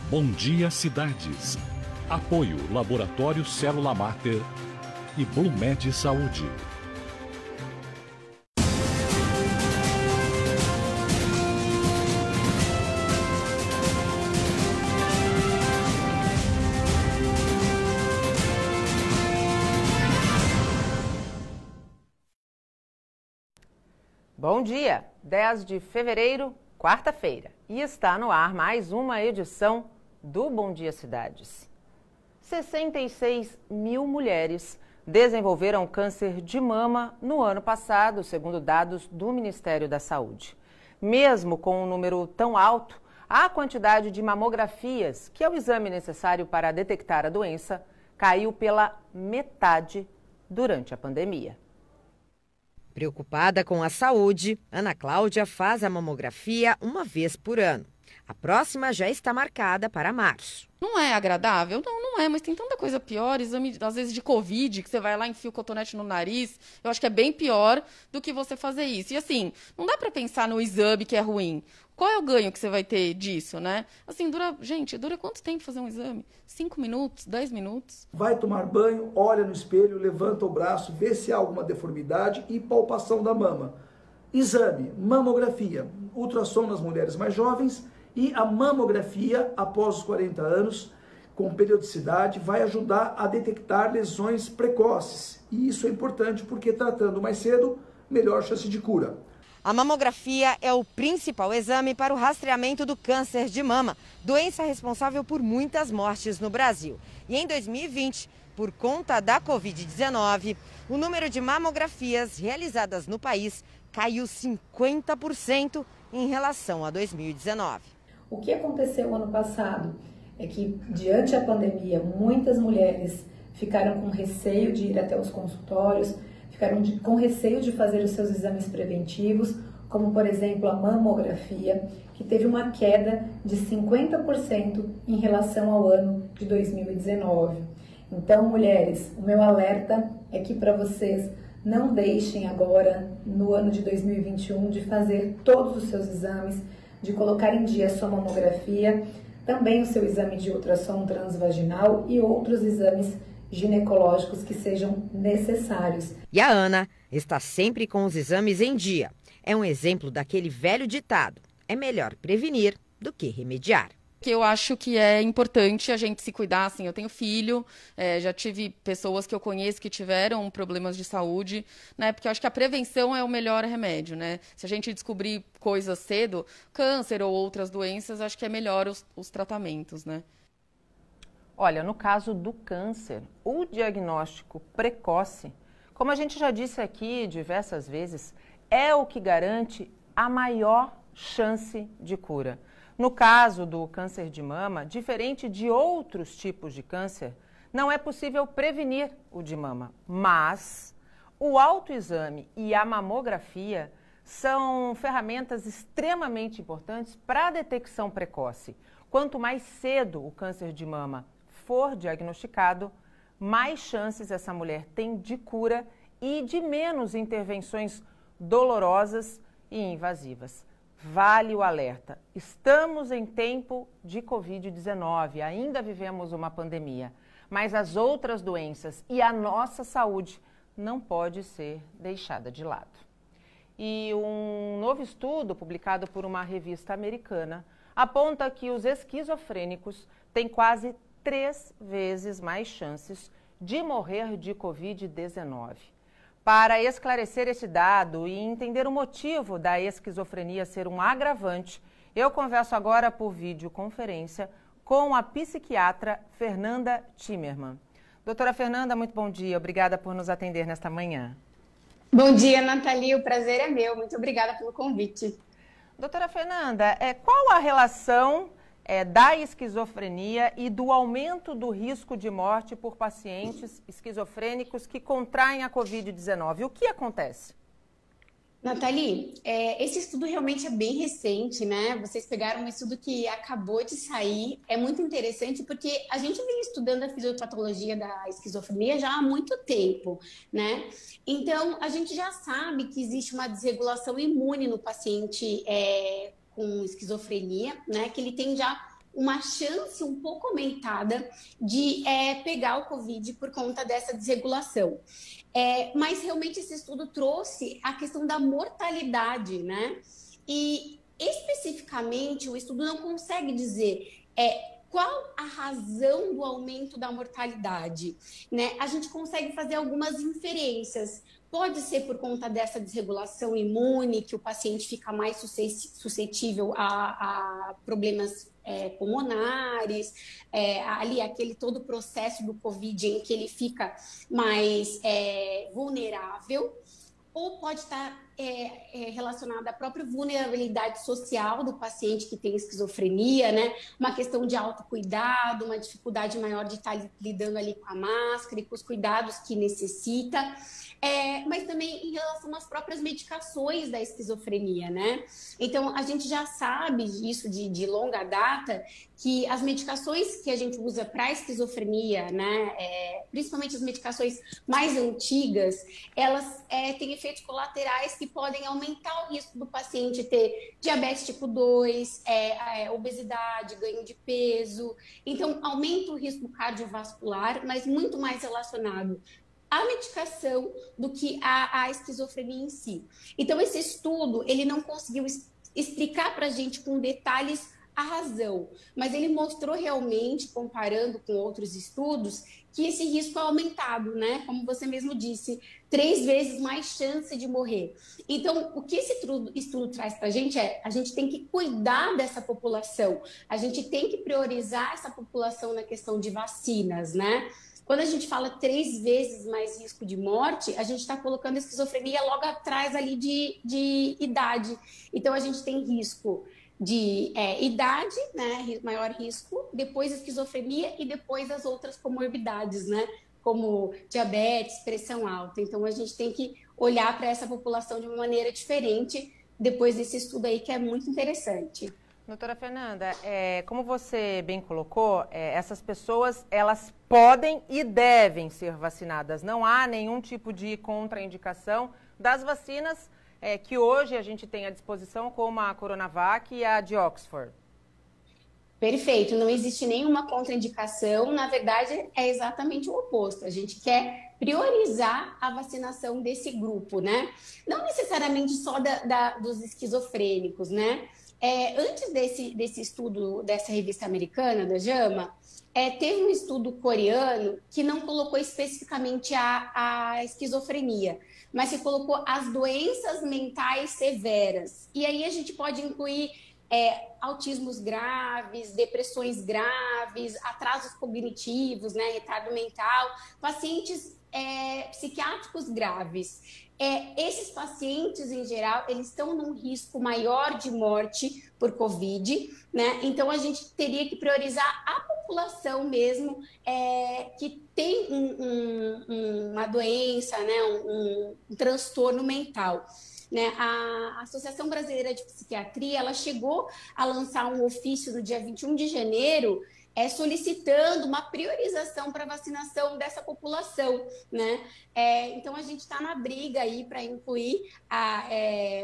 Bom Dia Cidades. Apoio Laboratório Célula Mater e Blumed Saúde. Bom dia, 10 de fevereiro, quarta-feira, e está no ar mais uma edição do Bom Dia Cidades. 66 mil mulheres desenvolveram câncer de mama no ano passado, segundo dados do Ministério da Saúde. Mesmo com um número tão alto, a quantidade de mamografias, que é o exame necessário para detectar a doença, caiu pela metade durante a pandemia. Preocupada com a saúde, Ana Cláudia faz a mamografia uma vez por ano. A próxima já está marcada para março. Não é agradável? Não é, mas tem tanta coisa pior. Exame, às vezes, de Covid, que você vai lá e enfia o cotonete no nariz. Eu acho que é bem pior do que você fazer isso. E assim, não dá para pensar no exame que é ruim. Qual é o ganho que você vai ter disso, né? Assim, dura quanto tempo fazer um exame? 5 minutos, 10 minutos? Vai tomar banho, olha no espelho, levanta o braço, vê se há alguma deformidade e palpação da mama. Exame, mamografia, ultrassom nas mulheres mais jovens e a mamografia após os 40 anos, com periodicidade, vai ajudar a detectar lesões precoces. E isso é importante porque tratando mais cedo, melhor chance de cura. A mamografia é o principal exame para o rastreamento do câncer de mama, doença responsável por muitas mortes no Brasil. E em 2020, por conta da Covid-19, o número de mamografias realizadas no país caiu 50% em relação a 2019. O que aconteceu ano passado é que, diante da pandemia, muitas mulheres ficaram com receio de ir até os consultórios, ficaram com receio de fazer os seus exames preventivos, como, por exemplo, a mamografia, que teve uma queda de 50% em relação ao ano de 2019. Então, mulheres, o meu alerta é que para vocês não deixem agora, no ano de 2021, de fazer todos os seus exames, de colocar em dia a sua mamografia, também o seu exame de ultrassom transvaginal e outros exames ginecológicos que sejam necessários. E a Ana está sempre com os exames em dia. É um exemplo daquele velho ditado: é melhor prevenir do que remediar. Que eu acho que é importante a gente se cuidar, assim, eu tenho filho, já tive pessoas que eu conheço que tiveram problemas de saúde, né, porque eu acho que a prevenção é o melhor remédio, né, se a gente descobrir coisas cedo, câncer ou outras doenças, acho que é melhor os tratamentos, né. Olha, no caso do câncer, o diagnóstico precoce, como a gente já disse aqui diversas vezes, é o que garante a maior chance de cura. No caso do câncer de mama, diferente de outros tipos de câncer, não é possível prevenir o de mama, mas o autoexame e a mamografia são ferramentas extremamente importantes para a detecção precoce. Quanto mais cedo o câncer de mama for diagnosticado, mais chances essa mulher tem de cura e de menos intervenções dolorosas e invasivas. Vale o alerta. Estamos em tempo de Covid-19, ainda vivemos uma pandemia, mas as outras doenças e a nossa saúde não pode ser deixada de lado. E um novo estudo publicado por uma revista americana aponta que os esquizofrênicos têm quase 3 vezes mais chances de morrer de Covid-19. Para esclarecer esse dado e entender o motivo da esquizofrenia ser um agravante, eu converso agora por videoconferência com a psiquiatra Fernanda Timmermann. Doutora Fernanda, muito bom dia. Obrigada por nos atender nesta manhã. Bom dia, Nathalie. O prazer é meu. Muito obrigada pelo convite. Doutora Fernanda, qual a relação da esquizofrenia e do aumento do risco de morte por pacientes esquizofrênicos que contraem a Covid-19? O que acontece? Nathalie, esse estudo realmente é bem recente, né? Vocês pegaram um estudo que acabou de sair. É muito interessante porque a gente vem estudando a fisiopatologia da esquizofrenia já há muito tempo, né? Então, a gente já sabe que existe uma desregulação imune no paciente com esquizofrenia, né? Que ele tem já uma chance um pouco aumentada de pegar o Covid por conta dessa desregulação. Mas realmente esse estudo trouxe a questão da mortalidade, né? E especificamente o estudo não consegue dizer qual a razão do aumento da mortalidade, né? A gente consegue fazer algumas inferências. Pode ser por conta dessa desregulação imune, que o paciente fica mais suscetível a problemas pulmonares, ali aquele todo o processo do Covid em que ele fica mais vulnerável, ou pode estar relacionada à própria vulnerabilidade social do paciente que tem esquizofrenia, né? Uma questão de autocuidado, uma dificuldade maior de estar lidando ali com a máscara e com os cuidados que necessita. Mas também em relação às próprias medicações da esquizofrenia, né? Então, a gente já sabe isso de longa data, que as medicações que a gente usa para a esquizofrenia, né, principalmente as medicações mais antigas, elas têm efeitos colaterais que podem aumentar o risco do paciente ter diabetes tipo 2, obesidade, ganho de peso. Então, aumenta o risco cardiovascular, mas muito mais relacionado à medicação do que à esquizofrenia em si. Então, esse estudo, ele não conseguiu explicar para a gente com detalhes a razão, mas ele mostrou realmente, comparando com outros estudos, que esse risco é aumentado, né? Como você mesmo disse, 3 vezes mais chance de morrer. Então, o que esse estudo traz para a gente a gente tem que cuidar dessa população, a gente tem que priorizar essa população na questão de vacinas, né? Quando a gente fala 3 vezes mais risco de morte, a gente está colocando a esquizofrenia logo atrás ali de idade. Então, a gente tem risco de idade, né, maior risco, depois esquizofrenia e depois as outras comorbidades, né, como diabetes, pressão alta. Então, a gente tem que olhar para essa população de uma maneira diferente depois desse estudo aí, que é muito interessante. Doutora Fernanda, como você bem colocou, essas pessoas, elas podem e devem ser vacinadas. Não há nenhum tipo de contraindicação das vacinas que hoje a gente tem à disposição, como a Coronavac e a de Oxford. Perfeito, não existe nenhuma contraindicação, na verdade é exatamente o oposto, a gente quer priorizar a vacinação desse grupo, né? Não necessariamente só dos esquizofrênicos, né? Antes desse estudo dessa revista americana, da JAMA, teve um estudo coreano que não colocou especificamente a esquizofrenia, mas que colocou as doenças mentais severas. E aí a gente pode incluir autismos graves, depressões graves, atrasos cognitivos, né, retardo mental, pacientes psiquiátricos graves. Esses pacientes, em geral, eles estão num risco maior de morte por Covid, né? Então, a gente teria que priorizar a população mesmo que tem uma doença, né? um transtorno mental. Né? A Associação Brasileira de Psiquiatria, ela chegou a lançar um ofício no dia 21 de janeiro, solicitando uma priorização para vacinação dessa população, né? Então, a gente está na briga aí para incluir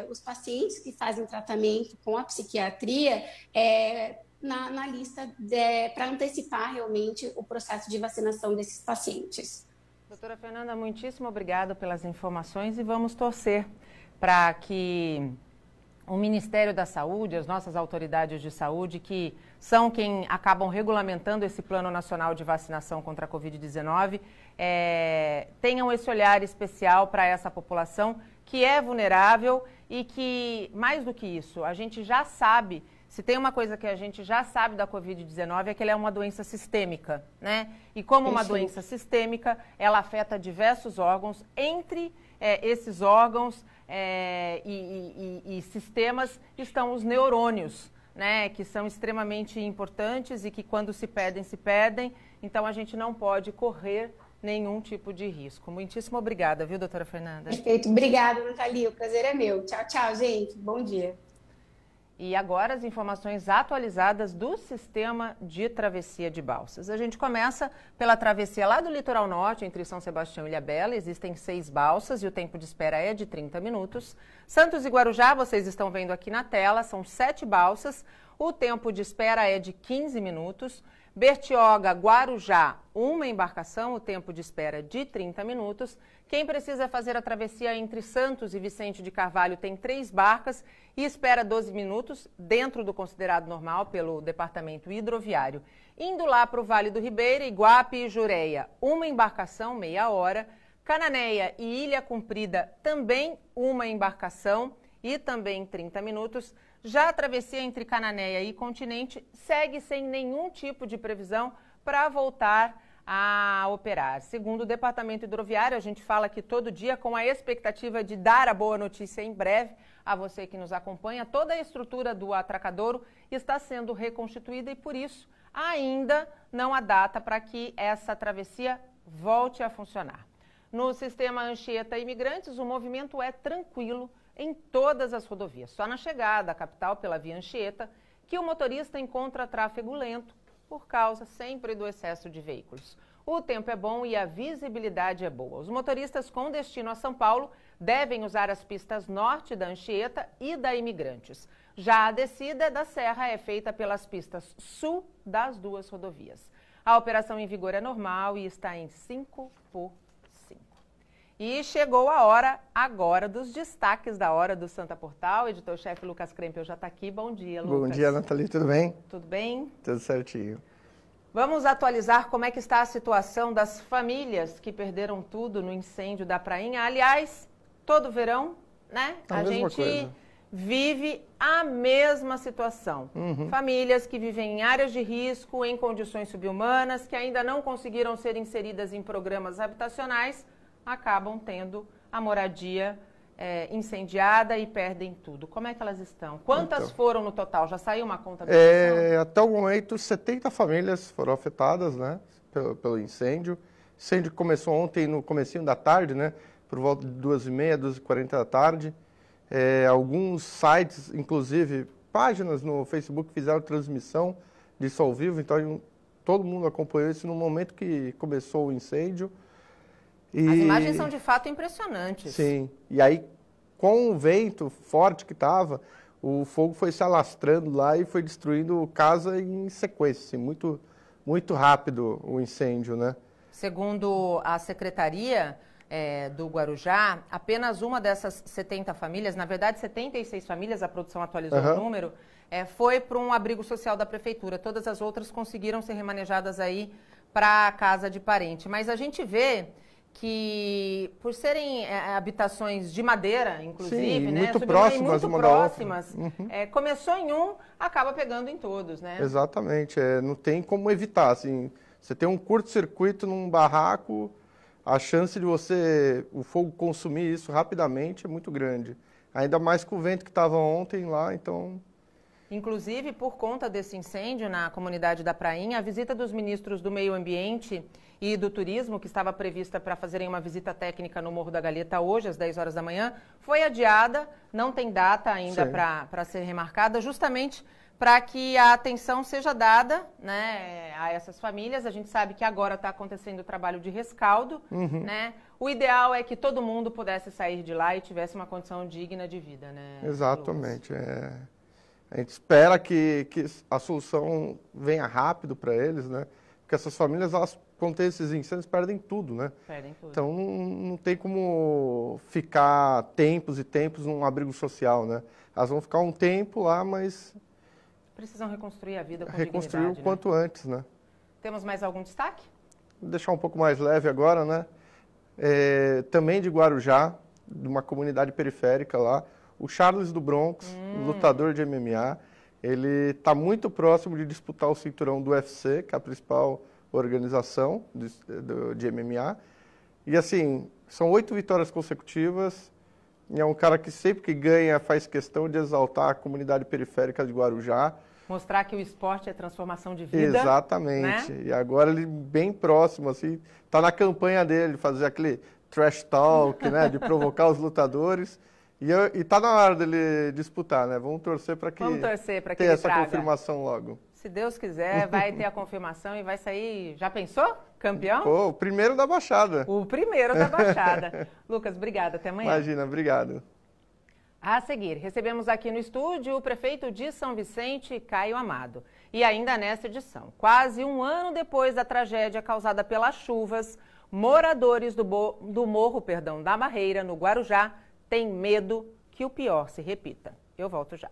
os pacientes que fazem tratamento com a psiquiatria na lista para antecipar realmente o processo de vacinação desses pacientes. Doutora Fernanda, muitíssimo obrigada pelas informações e vamos torcer para que o Ministério da Saúde, as nossas autoridades de saúde, que são quem acabam regulamentando esse Plano Nacional de Vacinação contra a Covid-19, tenham esse olhar especial para essa população que é vulnerável e que, mais do que isso, a gente já sabe, se tem uma coisa que a gente já sabe da Covid-19 é que ela é uma doença sistêmica, né? E como uma doença sistêmica, ela afeta diversos órgãos, entre esses órgãos e sistemas estão os neurônios, né, que são extremamente importantes e que quando se perdem, então a gente não pode correr nenhum tipo de risco. Muitíssimo obrigada, viu, doutora Fernanda? Perfeito, obrigada, Nathalie, o prazer é meu. Tchau, tchau, gente, bom dia. E agora as informações atualizadas do sistema de travessia de balsas. A gente começa pela travessia lá do litoral norte, entre São Sebastião e Ilhabela. Existem 6 balsas e o tempo de espera é de 30 minutos. Santos e Guarujá, vocês estão vendo aqui na tela, são 7 balsas. O tempo de espera é de 15 minutos. Bertioga, Guarujá, uma embarcação, o tempo de espera de 30 minutos. Quem precisa fazer a travessia entre Santos e Vicente de Carvalho tem 3 barcas e espera 12 minutos, dentro do considerado normal pelo Departamento Hidroviário. Indo lá para o Vale do Ribeira, Iguape e Jureia, uma embarcação, meia hora. Cananéia e Ilha Comprida, também uma embarcação e também 30 minutos. Já a travessia entre Cananéia e Continente segue sem nenhum tipo de previsão para voltar a operar. Segundo o Departamento Hidroviário, a gente fala aqui todo dia com a expectativa de dar a boa notícia em breve a você que nos acompanha. Toda a estrutura do Atracadouro está sendo reconstituída e, por isso, ainda não há data para que essa travessia volte a funcionar. No sistema Anchieta Imigrantes, o movimento é tranquilo em todas as rodovias. Só na chegada à capital pela via Anchieta que o motorista encontra tráfego lento por causa sempre do excesso de veículos. O tempo é bom e a visibilidade é boa. Os motoristas com destino a São Paulo devem usar as pistas norte da Anchieta e da Imigrantes. Já a descida da Serra é feita pelas pistas sul das duas rodovias. A operação em vigor é normal e está em 5 por 5. E chegou a hora agora dos destaques da Hora do Santa Portal. Editor-chefe Lucas Krempel já está aqui. Bom dia, Lucas. Bom dia, Nathalie. Tudo bem? Tudo bem? Tudo certinho. Vamos atualizar como é que está a situação das famílias que perderam tudo no incêndio da Prainha. Aliás, todo verão, né? A gente vive a mesma situação. Famílias que vivem em áreas de risco, em condições subhumanas, que ainda não conseguiram ser inseridas em programas habitacionais, acabam tendo a moradia incendiada e perdem tudo. Como é que elas estão? Quantas foram no total? Já saiu uma conta? Até o momento, 70 famílias foram afetadas, né, pelo incêndio. O incêndio começou ontem no comecinho da tarde, né, por volta de 2h30, 2h40 da tarde. Alguns sites, inclusive páginas no Facebook, fizeram transmissão disso ao vivo, então todo mundo acompanhou isso no momento que começou o incêndio. As imagens são de fato impressionantes. Sim, e aí com o vento forte que estava, o fogo foi se alastrando lá e foi destruindo casa em sequência, assim, muito, muito rápido o incêndio, né? Segundo a Secretaria do Guarujá, apenas uma dessas 70 famílias, na verdade 76 famílias, a produção atualizou o número, foi para um abrigo social da Prefeitura. Todas as outras conseguiram ser remanejadas aí para a casa de parente. Mas a gente vê que, por serem habitações de madeira, inclusive, sim, né, muito próximas, muito próximas, começou em um, acaba pegando em todos, né? Exatamente, não tem como evitar, assim, você tem um curto-circuito num barraco, a chance de o fogo consumir isso rapidamente é muito grande, ainda mais com o vento que estava ontem lá, então... Inclusive, por conta desse incêndio na comunidade da Prainha, a visita dos ministros do Meio Ambiente e do Turismo, que estava prevista para fazerem uma visita técnica no Morro da Galheta hoje, às 10 horas da manhã, foi adiada, não tem data ainda para ser remarcada, justamente para que a atenção seja dada, né, a essas famílias. A gente sabe que agora está acontecendo o trabalho de rescaldo, né? O ideal é que todo mundo pudesse sair de lá e tivesse uma condição digna de vida, né? Exatamente, A gente espera que a solução venha rápido para eles, né? Porque essas famílias, elas, quando tem esses incêndios, perdem tudo, né? Perdem tudo. Então, não tem como ficar tempos e tempos num abrigo social, né? Elas vão ficar um tempo lá, mas... precisam reconstruir a vida com reconstruir dignidade, o quanto antes, né? Temos mais algum destaque? Vou deixar um pouco mais leve agora, né? Também de Guarujá, de uma comunidade periférica lá, o Charles do Bronx, lutador de MMA, ele está muito próximo de disputar o cinturão do UFC, que é a principal organização de MMA. E assim, são 8 vitórias consecutivas, e é um cara que sempre que ganha faz questão de exaltar a comunidade periférica de Guarujá. Mostrar que o esporte é transformação de vida. Exatamente. Né? E agora ele bem próximo, assim, está na campanha dele, fazer aquele trash talk, né, de provocar os lutadores. E tá na hora dele disputar, né? Vamos torcer para que ter essa confirmação logo. Se Deus quiser, vai ter a confirmação e vai sair... Já pensou? Campeão? Pô, o primeiro da Baixada. O primeiro da Baixada. Lucas, obrigada. Até amanhã. Imagina, obrigado. A seguir, recebemos aqui no estúdio o prefeito de São Vicente, Caio Amado. E ainda nesta edição, quase um ano depois da tragédia causada pelas chuvas, moradores do Morro da Barreira, no Guarujá, têm medo que o pior se repita. Eu volto já.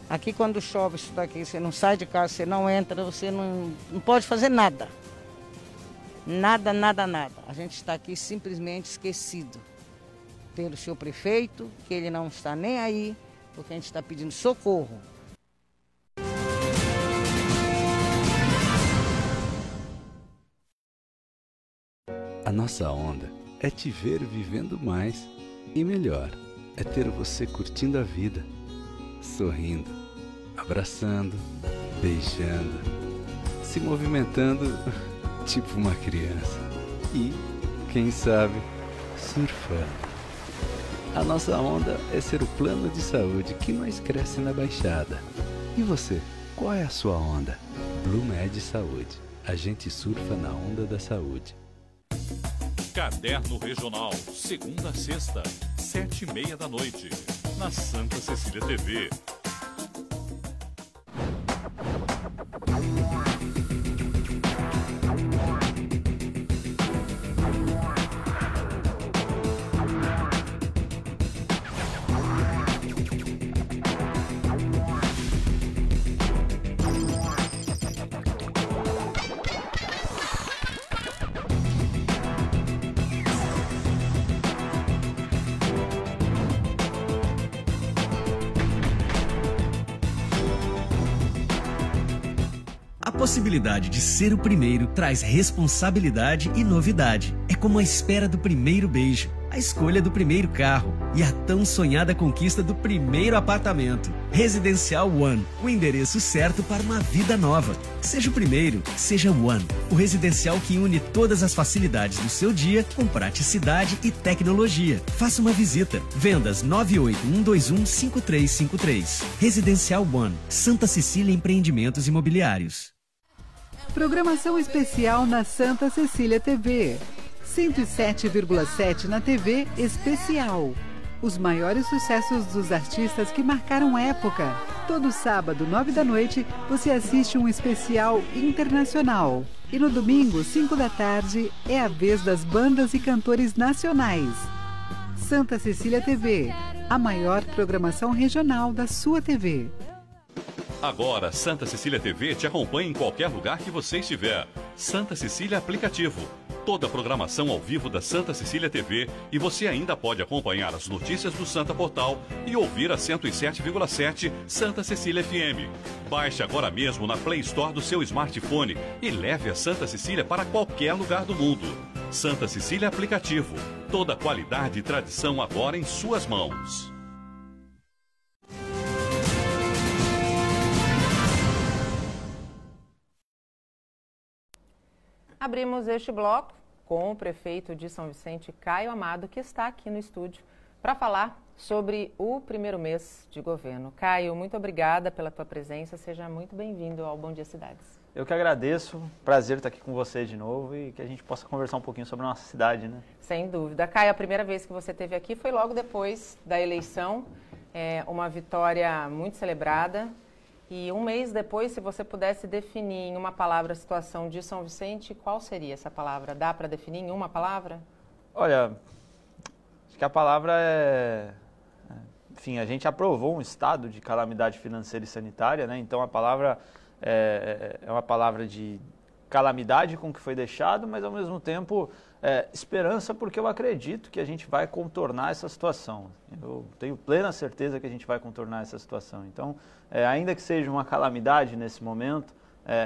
Aqui quando chove, isso daqui, você não sai de casa, você não entra, você não pode fazer nada. Nada, nada, nada. A gente está aqui simplesmente esquecido pelo seu prefeito, que ele não está nem aí, porque a gente está pedindo socorro. A nossa onda é te ver vivendo mais e melhor. É ter você curtindo a vida, sorrindo, abraçando, beijando, se movimentando tipo uma criança e, quem sabe, surfando. A nossa onda é ser o plano de saúde que mais cresce na Baixada. E você, qual é a sua onda? Blumed Saúde. A gente surfa na onda da saúde. Caderno Regional, segunda a sexta, 7h30 da noite, na Santa Cecília TV. A possibilidade de ser o primeiro traz responsabilidade e novidade. É como a espera do primeiro beijo, a escolha do primeiro carro e a tão sonhada conquista do primeiro apartamento. Residencial One, o endereço certo para uma vida nova. Seja o primeiro, seja o One, o residencial que une todas as facilidades do seu dia com praticidade e tecnologia. Faça uma visita. Vendas 981215353. Residencial One, Santa Cecília Empreendimentos Imobiliários. Programação especial na Santa Cecília TV. 107,7 na TV Especial. Os maiores sucessos dos artistas que marcaram época. Todo sábado, 9 da noite, você assiste um especial internacional. E no domingo, 5 da tarde, é a vez das bandas e cantores nacionais. Santa Cecília TV, a maior programação regional da sua TV. Agora, Santa Cecília TV te acompanha em qualquer lugar que você estiver. Santa Cecília Aplicativo. Toda a programação ao vivo da Santa Cecília TV e você ainda pode acompanhar as notícias do Santa Portal e ouvir a 107,7 Santa Cecília FM. Baixe agora mesmo na Play Store do seu smartphone e leve a Santa Cecília para qualquer lugar do mundo. Santa Cecília Aplicativo. Toda a qualidade e tradição agora em suas mãos. Abrimos este bloco com o prefeito de São Vicente, Caio Amado, que está aqui no estúdio para falar sobre o primeiro mês de governo. Caio, muito obrigada pela tua presença, seja muito bem-vindo ao Bom Dia Cidades. Eu que agradeço, prazer estar aqui com você de novo e que a gente possa conversar um pouquinho sobre a nossa cidade, né? Sem dúvida. Caio, a primeira vez que você esteve aqui foi logo depois da eleição, uma vitória muito celebrada. E um mês depois, se você pudesse definir em uma palavra a situação de São Vicente, qual seria essa palavra? Dá para definir em uma palavra? Olha, acho que a palavra enfim, a gente aprovou um estado de calamidade financeira e sanitária, né? Então a palavra é uma palavra de calamidade com o que foi deixado, mas ao mesmo tempo esperança, porque eu acredito que a gente vai contornar essa situação. Eu tenho plena certeza que a gente vai contornar essa situação. Então, ainda que seja uma calamidade nesse momento,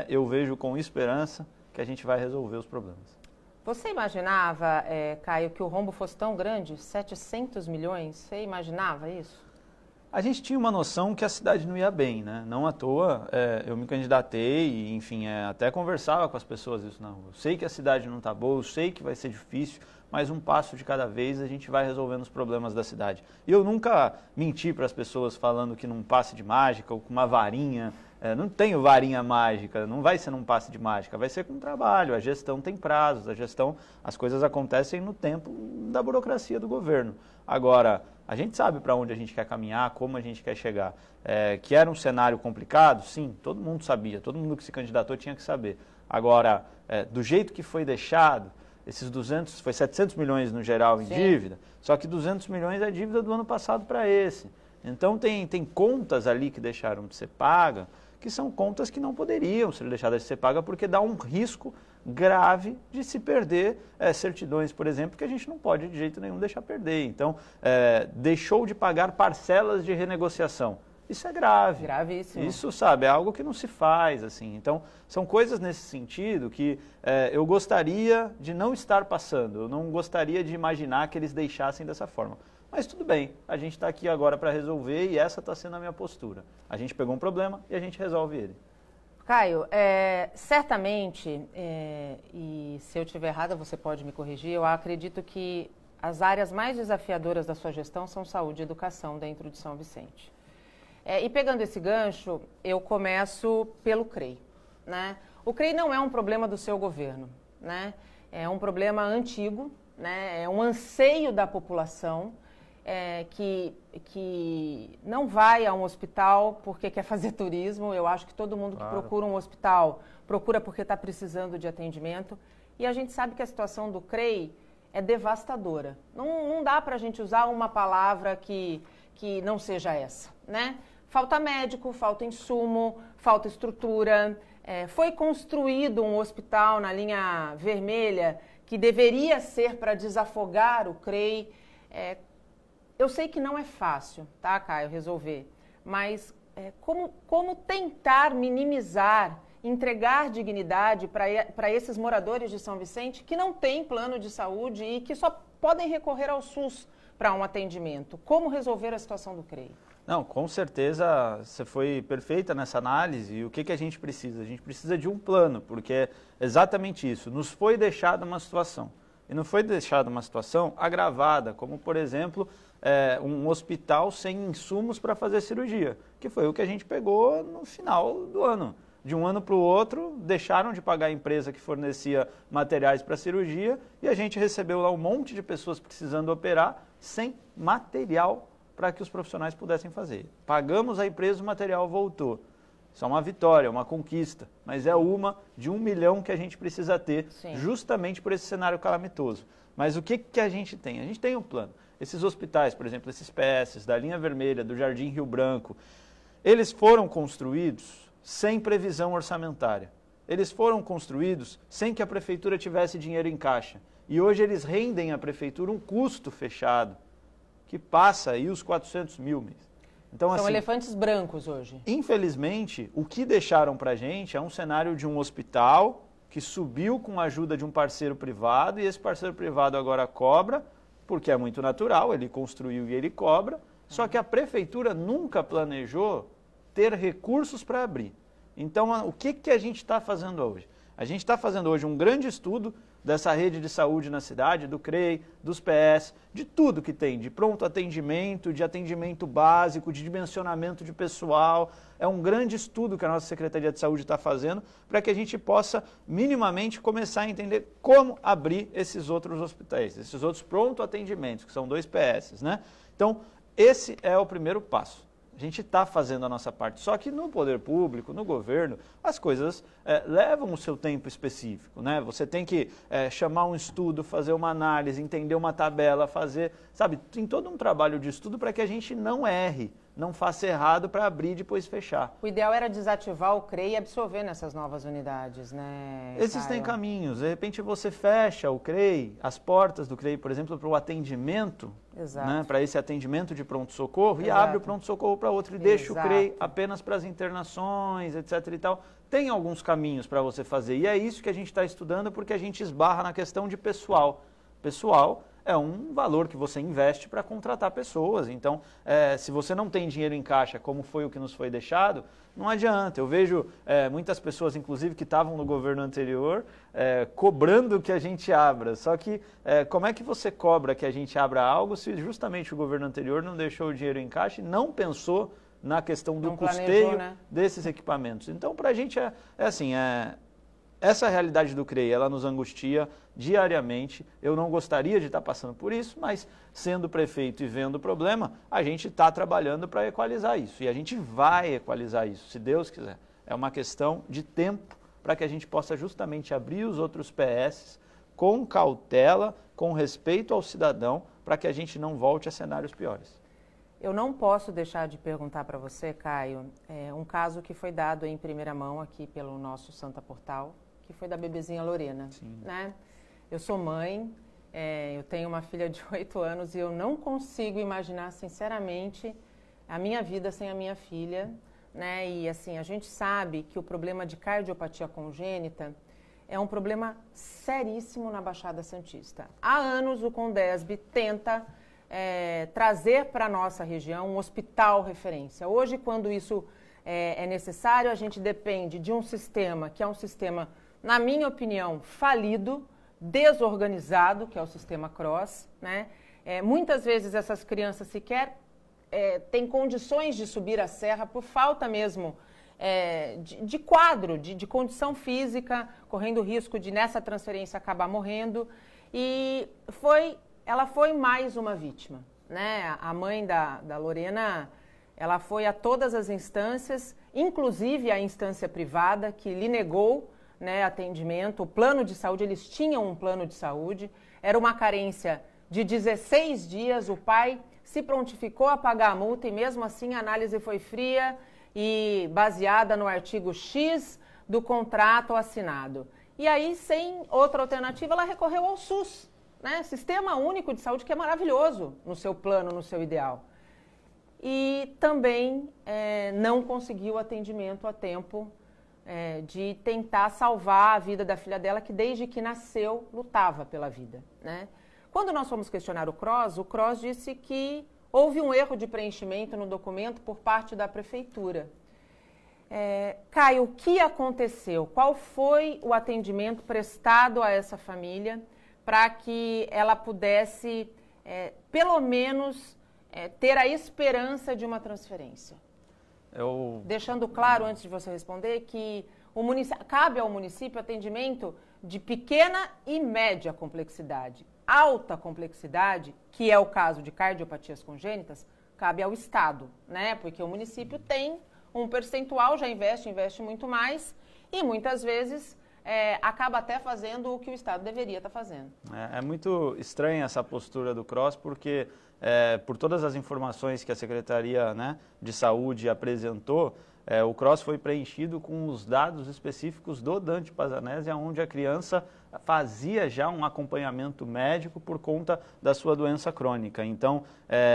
eu vejo com esperança que a gente vai resolver os problemas. Você imaginava, Caio, que o rombo fosse tão grande, 700 milhões? Você imaginava isso? A gente tinha uma noção que a cidade não ia bem, né? Não à toa, eu me candidatei e, enfim, até conversava com as pessoas isso na rua. Eu sei que a cidade não está boa, eu sei que vai ser difícil, mas um passo de cada vez a gente vai resolvendo os problemas da cidade. E eu nunca menti para as pessoas falando que num passe de mágica ou com uma varinha, não tenho varinha mágica, não vai ser num passe de mágica, vai ser com trabalho, a gestão tem prazos, as coisas acontecem no tempo da burocracia do governo. Agora, a gente sabe para onde a gente quer caminhar, como a gente quer chegar. Que era um cenário complicado, sim, todo mundo sabia, todo mundo que se candidatou tinha que saber. Agora, do jeito que foi deixado, esses 200, foi 700 milhões no geral em dívida, só que 200 milhões é dívida do ano passado para esse. Então, tem contas ali que deixaram de ser pagas, que são contas que não poderiam ser deixadas de ser pagas, porque dá um risco grave de se perder certidões, por exemplo, que a gente não pode de jeito nenhum deixar perder. Então, deixou de pagar parcelas de renegociação. Isso é grave. Gravíssimo. Isso, sabe, é algo que não se faz, assim. Então, são coisas nesse sentido que eu gostaria de não estar passando. Eu não gostaria de imaginar que eles deixassem dessa forma. Mas tudo bem, a gente está aqui agora para resolver e essa está sendo a minha postura. A gente pegou um problema e a gente resolve ele. Caio, certamente, e se eu estiver errada você pode me corrigir, eu acredito que as áreas mais desafiadoras da sua gestão são saúde e educação dentro de São Vicente. E pegando esse gancho, eu começo pelo CREI, né? O CREI não é um problema do seu governo, né? É um problema antigo, né? É um anseio da população que não vai a um hospital porque quer fazer turismo. Eu acho que todo mundo que procura um hospital procura porque está precisando de atendimento. E a gente sabe que a situação do CREI é devastadora. Não dá para a gente usar uma palavra que não seja essa, né? Falta médico, falta insumo, falta estrutura. Foi construído um hospital na linha vermelha que deveria ser para desafogar o CREI. Eu sei que não é fácil, tá, Caio, resolver, mas como tentar minimizar, entregar dignidade para esses moradores de São Vicente que não têm plano de saúde e que só podem recorrer ao SUS para um atendimento? Como resolver a situação do CREI? Não, com certeza você foi perfeita nessa análise. E o que a gente precisa? A gente precisa de um plano, porque é exatamente isso. Nos foi deixada uma situação. E não foi deixada uma situação agravada, como, por exemplo, um hospital sem insumos para fazer cirurgia, que foi o que a gente pegou no final do ano. De um ano para o outro, deixaram de pagar a empresa que fornecia materiais para cirurgia e a gente recebeu lá um monte de pessoas precisando operar sem material para que os profissionais pudessem fazer. Pagamos a empresa, o material voltou. Isso é uma vitória, uma conquista, mas é uma de 1 milhão que a gente precisa ter, justamente por esse cenário calamitoso. Mas o que a gente tem? A gente tem um plano. Esses hospitais, por exemplo, esses PS da linha vermelha, do Jardim Rio Branco, eles foram construídos sem previsão orçamentária. Eles foram construídos sem que a prefeitura tivesse dinheiro em caixa. E hoje eles rendem à prefeitura um custo fechado, que passa aí os 400 mil. Então, são elefantes brancos hoje. Infelizmente, o que deixaram para a gente é um cenário de um hospital que subiu com a ajuda de um parceiro privado e esse parceiro privado agora cobra, porque é muito natural, ele construiu e ele cobra, só que a prefeitura nunca planejou ter recursos para abrir. Então, o que a gente está fazendo hoje? A gente está fazendo hoje um grande estudo dessa rede de saúde na cidade, do CREI, dos PS, de tudo que tem, de pronto atendimento, de atendimento básico, de dimensionamento de pessoal. É um grande estudo que a nossa Secretaria de Saúde está fazendo para que a gente possa minimamente começar a entender como abrir esses outros hospitais, esses outros pronto atendimentos, que são 2 PS, né? Então, esse é o primeiro passo. A gente está fazendo a nossa parte, só que no poder público, no governo, as coisas levam o seu tempo específico, né? Você tem que chamar um estudo, fazer uma análise, entender uma tabela, fazer, sabe, tem todo um trabalho de estudo para que a gente não erre, não faça errado para abrir e depois fechar. O ideal era desativar o CREI e absorver nessas novas unidades, né, Existem caminhos, de repente você fecha o CREI, as portas do CREI, por exemplo, para o atendimento, né, para esse atendimento de pronto-socorro, e abre o pronto-socorro para outro e deixa o CREI apenas para as internações, etc. e tal. Tem alguns caminhos para você fazer, e é isso que a gente está estudando, porque a gente esbarra na questão de pessoal. Pessoal é um valor que você investe para contratar pessoas. Então, se você não tem dinheiro em caixa, como foi o que nos foi deixado, não adianta. Eu vejo muitas pessoas, inclusive, que estavam no governo anterior, cobrando que a gente abra. Só que como é que você cobra que a gente abra algo se justamente o governo anterior não deixou o dinheiro em caixa e não pensou na questão do custeio, né, desses equipamentos? Então, para a gente essa realidade do CREI, ela nos angustia diariamente. Eu não gostaria de estar passando por isso, mas sendo prefeito e vendo o problema, a gente está trabalhando para equalizar isso. E a gente vai equalizar isso, se Deus quiser. É uma questão de tempo para que a gente possa justamente abrir os outros PS com cautela, com respeito ao cidadão, para que a gente não volte a cenários piores. Eu não posso deixar de perguntar para você, Caio, um caso que foi dado em primeira mão aqui pelo nosso Santa Portal, que foi da bebezinha Lorena, né? Eu sou mãe, eu tenho uma filha de 8 anos e eu não consigo imaginar, sinceramente, a minha vida sem a minha filha, né? E assim, a gente sabe que o problema de cardiopatia congênita é um problema seríssimo na Baixada Santista. Há anos o Condesb tenta trazer para a nossa região um hospital referência. Hoje, quando isso é necessário, a gente depende de um sistema que é um sistema, na minha opinião, falido, desorganizado, que é o sistema CROSS, né? Muitas vezes essas crianças sequer têm condições de subir a serra por falta mesmo de quadro, de condição física, correndo o risco de nessa transferência acabar morrendo. E ela foi mais uma vítima, né? A mãe da Lorena, ela foi a todas as instâncias, inclusive a instância privada, que lhe negou, né, atendimento. O plano de saúde, eles tinham um plano de saúde, era uma carência de 16 dias, o pai se prontificou a pagar a multa e mesmo assim a análise foi fria e baseada no artigo X do contrato assinado. E aí, sem outra alternativa, ela recorreu ao SUS, né, Sistema Único de Saúde, que é maravilhoso no seu plano, no seu ideal. E também não conseguiu atendimento a tempo de tentar salvar a vida da filha dela, que desde que nasceu lutava pela vida, né? Quando nós fomos questionar o CROSS disse que houve um erro de preenchimento no documento por parte da prefeitura. Caio, o que aconteceu? Qual foi o atendimento prestado a essa família para que ela pudesse, pelo menos, ter a esperança de uma transferência? Deixando claro, antes de você responder, que cabe ao município atendimento de pequena e média complexidade. Alta complexidade, que é o caso de cardiopatias congênitas, cabe ao Estado, né? Porque o município tem um percentual, já investe muito mais e muitas vezes acaba até fazendo o que o Estado deveria estar fazendo. É muito estranha essa postura do CROSS, porque por todas as informações que a Secretaria, né, de Saúde apresentou, o CROSS foi preenchido com os dados específicos do Dante Pazzanese, onde a criança fazia já um acompanhamento médico por conta da sua doença crônica. Então,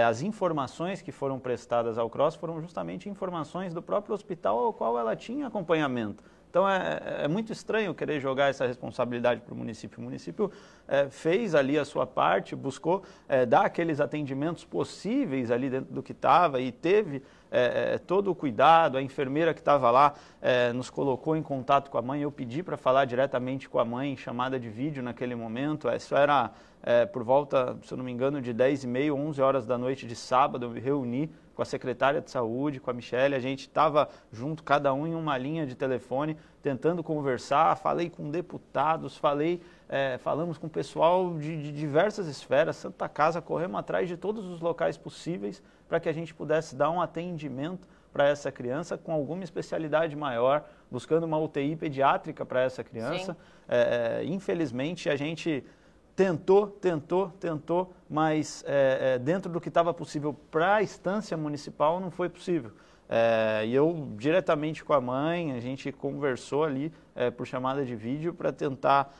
as informações que foram prestadas ao CROSS foram justamente informações do próprio hospital ao qual ela tinha acompanhamento. Então, é muito estranho querer jogar essa responsabilidade para o município. O município fez ali a sua parte, buscou dar aqueles atendimentos possíveis ali dentro do que estava e teve todo o cuidado. A enfermeira que estava lá nos colocou em contato com a mãe. Eu pedi para falar diretamente com a mãe em chamada de vídeo naquele momento. Isso era por volta, se eu não me engano, de 10h30, 11 horas da noite de sábado. Eu me reuni com a secretária de saúde, com a Michele, a gente estava junto, cada um em uma linha de telefone, tentando conversar. Falei com deputados, falamos com o pessoal de diversas esferas, Santa Casa, corremos atrás de todos os locais possíveis para que a gente pudesse dar um atendimento para essa criança com alguma especialidade maior, buscando uma UTI pediátrica para essa criança. Infelizmente, a gente tentou, mas dentro do que estava possível para a instância municipal não foi possível. E eu, diretamente com a mãe, a gente conversou ali por chamada de vídeo para tentar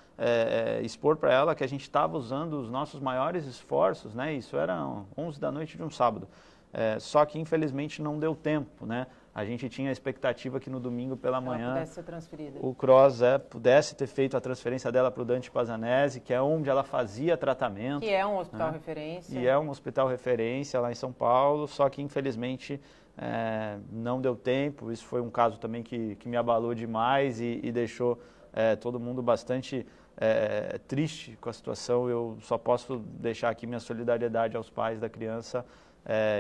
expor para ela que a gente estava usando os nossos maiores esforços, né? Isso era 11 da noite de um sábado. Só que, infelizmente, não deu tempo, né? A gente tinha a expectativa que no domingo pela manhã pudesse ser transferida. O CROSS pudesse ter feito a transferência dela para o Dante Pazanese, que é onde ela fazia tratamento. Que é um hospital referência. E é um hospital referência lá em São Paulo, só que infelizmente não deu tempo. Isso foi um caso também que me abalou demais e deixou todo mundo bastante triste com a situação. Eu só posso deixar aqui minha solidariedade aos pais da criança,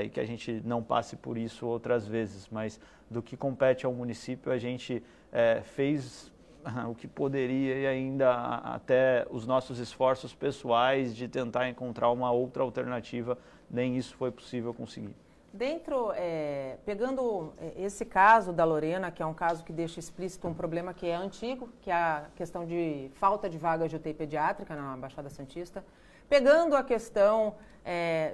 e que a gente não passe por isso outras vezes, mas do que compete ao município, a gente fez o que poderia e ainda até os nossos esforços pessoais de tentar encontrar uma outra alternativa, nem isso foi possível conseguir. Pegando esse caso da Lorena, que é um caso que deixa explícito um problema que é antigo, que é a questão de falta de vagas de UTI pediátrica na Baixada Santista, pegando a questão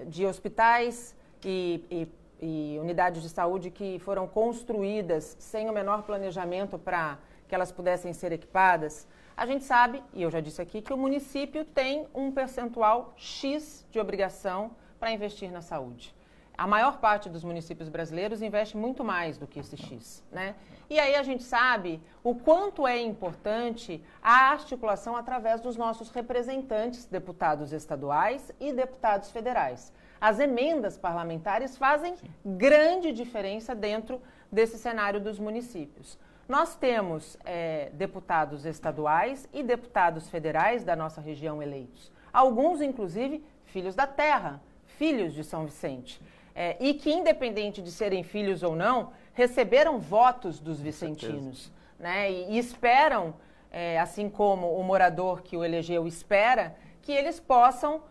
de hospitais e unidades de saúde que foram construídas sem o menor planejamento para que elas pudessem ser equipadas, a gente sabe, e eu já disse aqui, que o município tem um percentual X de obrigação para investir na saúde. A maior parte dos municípios brasileiros investe muito mais do que esse X, né? E aí a gente sabe o quanto é importante a articulação através dos nossos representantes, deputados estaduais e deputados federais. As emendas parlamentares fazem grande diferença dentro desse cenário dos municípios. Nós temos deputados estaduais e deputados federais da nossa região eleitos. Alguns, inclusive, filhos da terra, filhos de São Vicente. E que, independente de serem filhos ou não, receberam votos dos vicentinos, né? E esperam, assim como o morador que o elegeu espera, que eles possam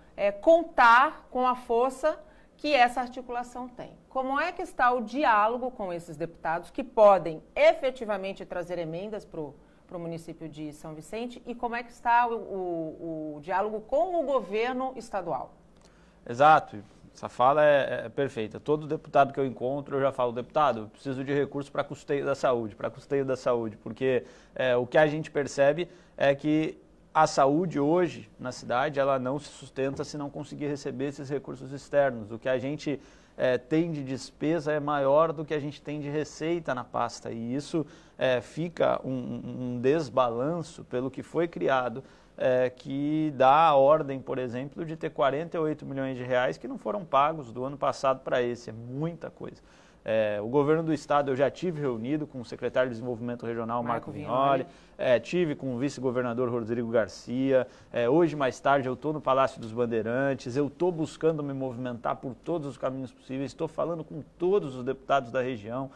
contar com a força que essa articulação tem. Como é que está o diálogo com esses deputados que podem efetivamente trazer emendas para o município de São Vicente e como é que está o diálogo com o governo estadual? Exato. Essa fala é perfeita. Todo deputado que eu encontro, eu já falo, deputado, eu preciso de recursos para custeio da saúde, porque o que a gente percebe é que a saúde hoje, na cidade, ela não se sustenta se não conseguir receber esses recursos externos. O que a gente tem de despesa é maior do que a gente tem de receita na pasta, e isso fica um desbalanço pelo que foi criado, que dá a ordem, por exemplo, de ter 48 milhões de reais que não foram pagos do ano passado para esse. É muita coisa. O governo do estado, eu já tive reunido com o secretário de Desenvolvimento Regional, Marco Vignoli, tive com o vice-governador Rodrigo Garcia, hoje mais tarde eu estou no Palácio dos Bandeirantes, eu estou buscando me movimentar por todos os caminhos possíveis, estou falando com todos os deputados da região,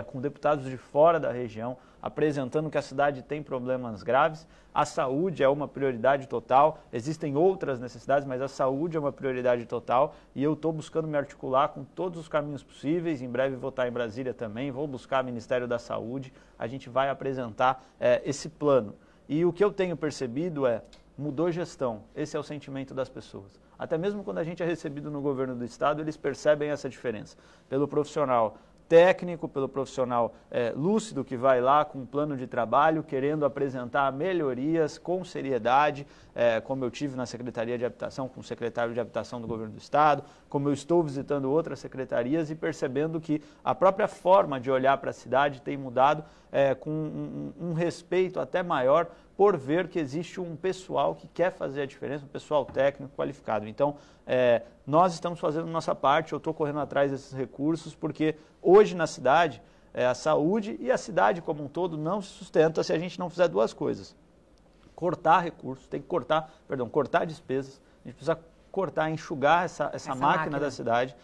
com deputados de fora da região, apresentando que a cidade tem problemas graves. A saúde é uma prioridade total, existem outras necessidades, mas a saúde é uma prioridade total e eu estou buscando me articular com todos os caminhos possíveis. Em breve vou estar em Brasília também, vou buscar o Ministério da Saúde, a gente vai apresentar esse plano. E o que eu tenho percebido mudou gestão, esse é o sentimento das pessoas. Até mesmo quando a gente é recebido no governo do estado, eles percebem essa diferença. Pelo profissional técnico, pelo profissional lúcido que vai lá com um plano de trabalho, querendo apresentar melhorias com seriedade, como eu tive na Secretaria de Habitação, com o secretário de Habitação do Governo do Estado, como eu estou visitando outras secretarias e percebendo que a própria forma de olhar para a cidade tem mudado com um respeito até maior por ver que existe um pessoal que quer fazer a diferença, um pessoal técnico qualificado. Então, nós estamos fazendo nossa parte, eu estou correndo atrás desses recursos, porque hoje na cidade, a saúde e a cidade como um todo não se sustenta se a gente não fizer duas coisas. Cortar recursos, tem que cortar despesas, a gente precisa cortar, enxugar essa máquina da cidade,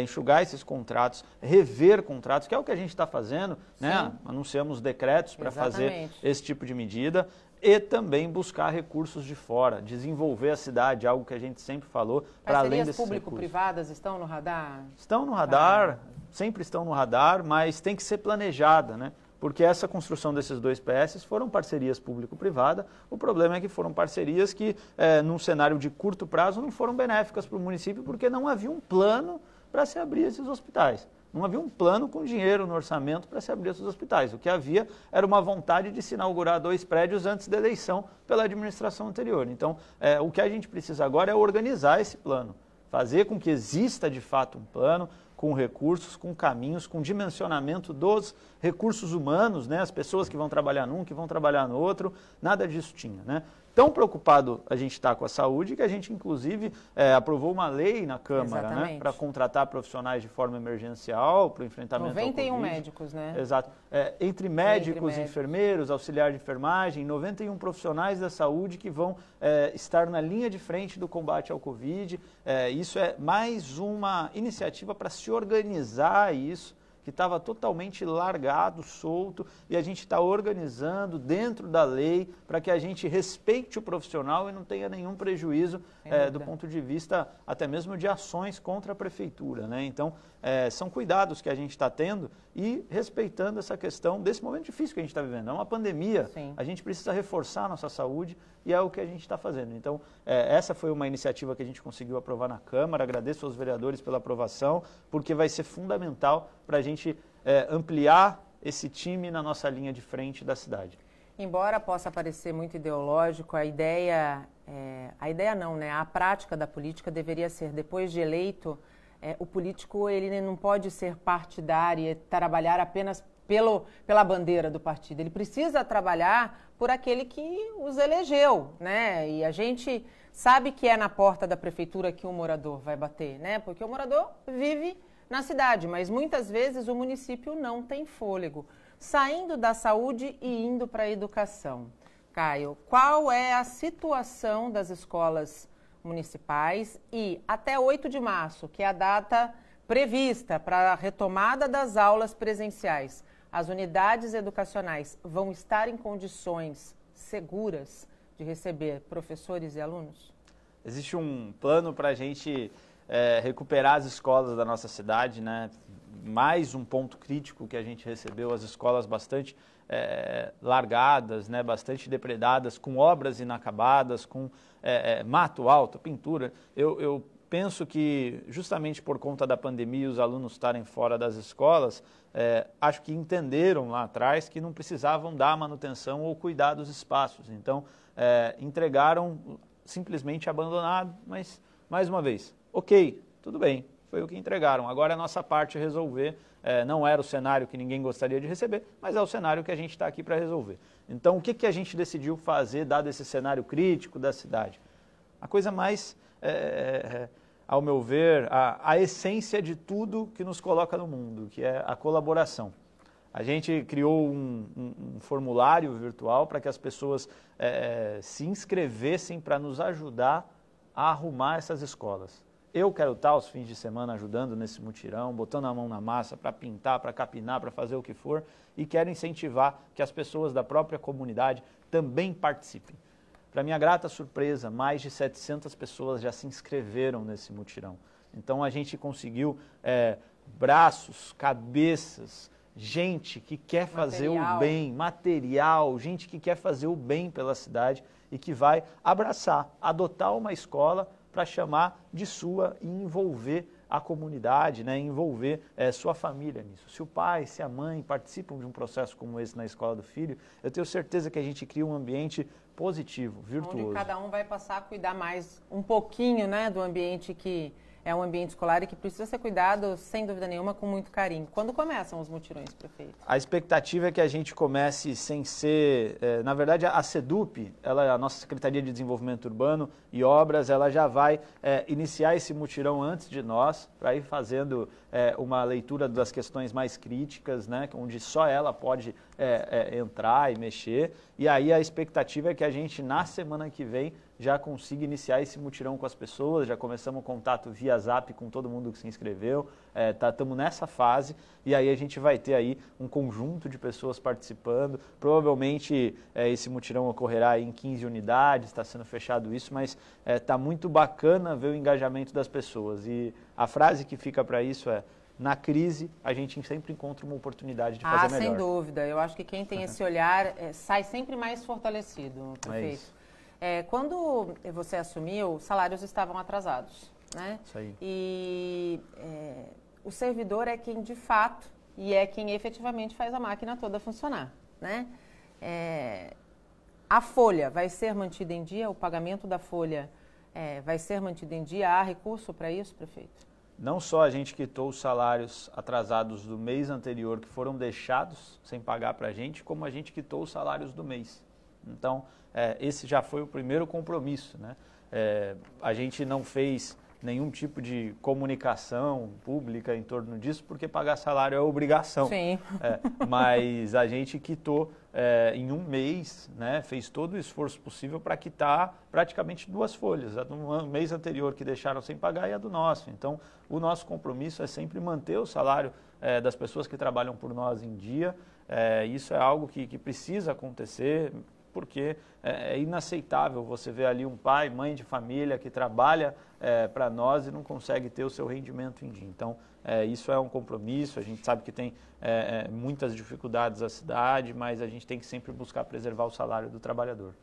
enxugar esses contratos, rever contratos, que é o que a gente está fazendo, né? Anunciamos decretos para fazer esse tipo de medida. E também buscar recursos de fora, desenvolver a cidade, algo que a gente sempre falou, para além desses recursos. Parcerias público-privadas estão no radar? Estão no radar, sempre estão no radar, mas tem que ser planejada, né? Porque essa construção desses 2 PS foram parcerias público-privada. O problema é que foram parcerias que, num cenário de curto prazo, não foram benéficas para o município, porque não havia um plano para se abrir esses hospitais. Não havia um plano com dinheiro no orçamento para se abrir esses hospitais. O que havia era uma vontade de se inaugurar 2 prédios antes da eleição pela administração anterior. Então, o que a gente precisa agora é organizar esse plano, fazer com que exista de fato um plano, com recursos, com caminhos, com dimensionamento dos recursos humanos, né? As pessoas que vão trabalhar num, que vão trabalhar no outro, nada disso tinha, né? Tão preocupado a gente está com a saúde que a gente, inclusive, aprovou uma lei na Câmara, né, para contratar profissionais de forma emergencial para o enfrentamento 91 ao Covid. Médicos, né? Exato. Entre médicos, enfermeiros, auxiliar de enfermagem, 91 profissionais da saúde que vão estar na linha de frente do combate ao Covid. Isso é mais uma iniciativa para se organizar isso, que estava totalmente largado, solto, e a gente está organizando dentro da lei para que a gente respeite o profissional e não tenha nenhum prejuízo do ponto de vista até mesmo de ações contra a prefeitura, né? Então, são cuidados que a gente está tendo e respeitando essa questão desse momento difícil que a gente está vivendo. É uma pandemia, a gente precisa reforçar a nossa saúde e é o que a gente está fazendo. Então, essa foi uma iniciativa que a gente conseguiu aprovar na Câmara. Agradeço aos vereadores pela aprovação, porque vai ser fundamental para a gente ampliar esse time na nossa linha de frente da cidade. Embora possa parecer muito ideológico, a ideia não, né? A prática da política deveria ser, depois de eleito, o político ele não pode ser partidário e trabalhar apenas pela bandeira do partido. Ele precisa trabalhar por aquele que os elegeu, né? E a gente sabe que é na porta da prefeitura que o morador vai bater, né? Porque o morador vive na cidade, mas muitas vezes o município não tem fôlego. Saindo da saúde e indo para a educação. Caio, qual é a situação das escolas municipais e até 8 de março, que é a data prevista para a retomada das aulas presenciais, as unidades educacionais vão estar em condições seguras de receber professores e alunos? Existe um plano para a gente recuperar as escolas da nossa cidade, né? Mais um ponto crítico que a gente recebeu, as escolas bastante largadas, né? Bastante depredadas, com obras inacabadas, com mato alto, pintura. Eu penso que justamente por conta da pandemia, os alunos estarem fora das escolas, acho que entenderam lá atrás que não precisavam dar manutenção ou cuidar dos espaços. Então, entregaram simplesmente abandonado, mas, mais uma vez, ok, tudo bem, foi o que entregaram. Agora é a nossa parte resolver. Não era o cenário que ninguém gostaria de receber, mas é o cenário que a gente está aqui para resolver. Então, o que a gente decidiu fazer, dado esse cenário crítico da cidade? A coisa mais, ao meu ver, a essência de tudo que nos coloca no mundo, que é a colaboração. A gente criou um formulário virtual para que as pessoas se inscrevessem para nos ajudar a arrumar essas escolas. Eu quero estar aos fins de semana ajudando nesse mutirão, botando a mão na massa para pintar, para capinar, para fazer o que for, e quero incentivar que as pessoas da própria comunidade também participem. Para minha grata surpresa, mais de 700 pessoas já se inscreveram nesse mutirão. Então a gente conseguiu braços, cabeças, gente que quer fazer o bem, material, gente que quer fazer o bem pela cidade e que vai abraçar, adotar uma escola para chamar de sua e envolver a comunidade, né? Envolver sua família nisso. Se o pai, se a mãe participam de um processo como esse na escola do filho, eu tenho certeza que a gente cria um ambiente positivo, virtuoso. Onde cada um vai passar a cuidar mais um pouquinho, né, do ambiente que é um ambiente escolar e que precisa ser cuidado, sem dúvida nenhuma, com muito carinho. Quando começam os mutirões, prefeito? A expectativa é que a gente comece sem ser... na verdade, a SEDUP, a nossa Secretaria de Desenvolvimento Urbano e Obras, ela já vai iniciar esse mutirão antes de nós, para ir fazendo uma leitura das questões mais críticas, né, onde só ela pode entrar e mexer. E aí a expectativa é que a gente, na semana que vem, já consiga iniciar esse mutirão com as pessoas. Já começamos o contato via Zap com todo mundo que se inscreveu, estamos nessa fase, e aí a gente vai ter aí um conjunto de pessoas participando. Provavelmente esse mutirão ocorrerá em 15 unidades, está sendo fechado isso, mas está muito bacana ver o engajamento das pessoas. E a frase que fica para isso é: na crise, a gente sempre encontra uma oportunidade de fazer melhor. Sem dúvida. Eu acho que quem tem esse olhar sai sempre mais fortalecido, prefeito. Quando você assumiu, os salários estavam atrasados, né? Isso aí. E o servidor é quem, de fato, e é quem efetivamente faz a máquina toda funcionar, né? A folha vai ser mantida em dia? O pagamento da folha vai ser mantido em dia? Há recurso para isso, prefeito? não só a gente quitou os salários atrasados do mês anterior que foram deixados sem pagar para a gente, como a gente quitou os salários do mês. Então, esse já foi o primeiro compromisso, né? A gente não fez nenhum tipo de comunicação pública em torno disso, porque pagar salário é obrigação. Sim. Mas a gente quitou em um mês, né, fez todo o esforço possível para quitar praticamente 2 folhas, a do mês anterior que deixaram sem pagar e a do nosso. Então, o nosso compromisso é sempre manter o salário das pessoas que trabalham por nós em dia. Isso é algo que precisa acontecer, porque é inaceitável você ver ali um pai, mãe de família que trabalha para nós e não consegue ter o seu rendimento em dia. Então, isso é um compromisso, a gente sabe que tem muitas dificuldades na cidade, mas a gente tem que sempre buscar preservar o salário do trabalhador.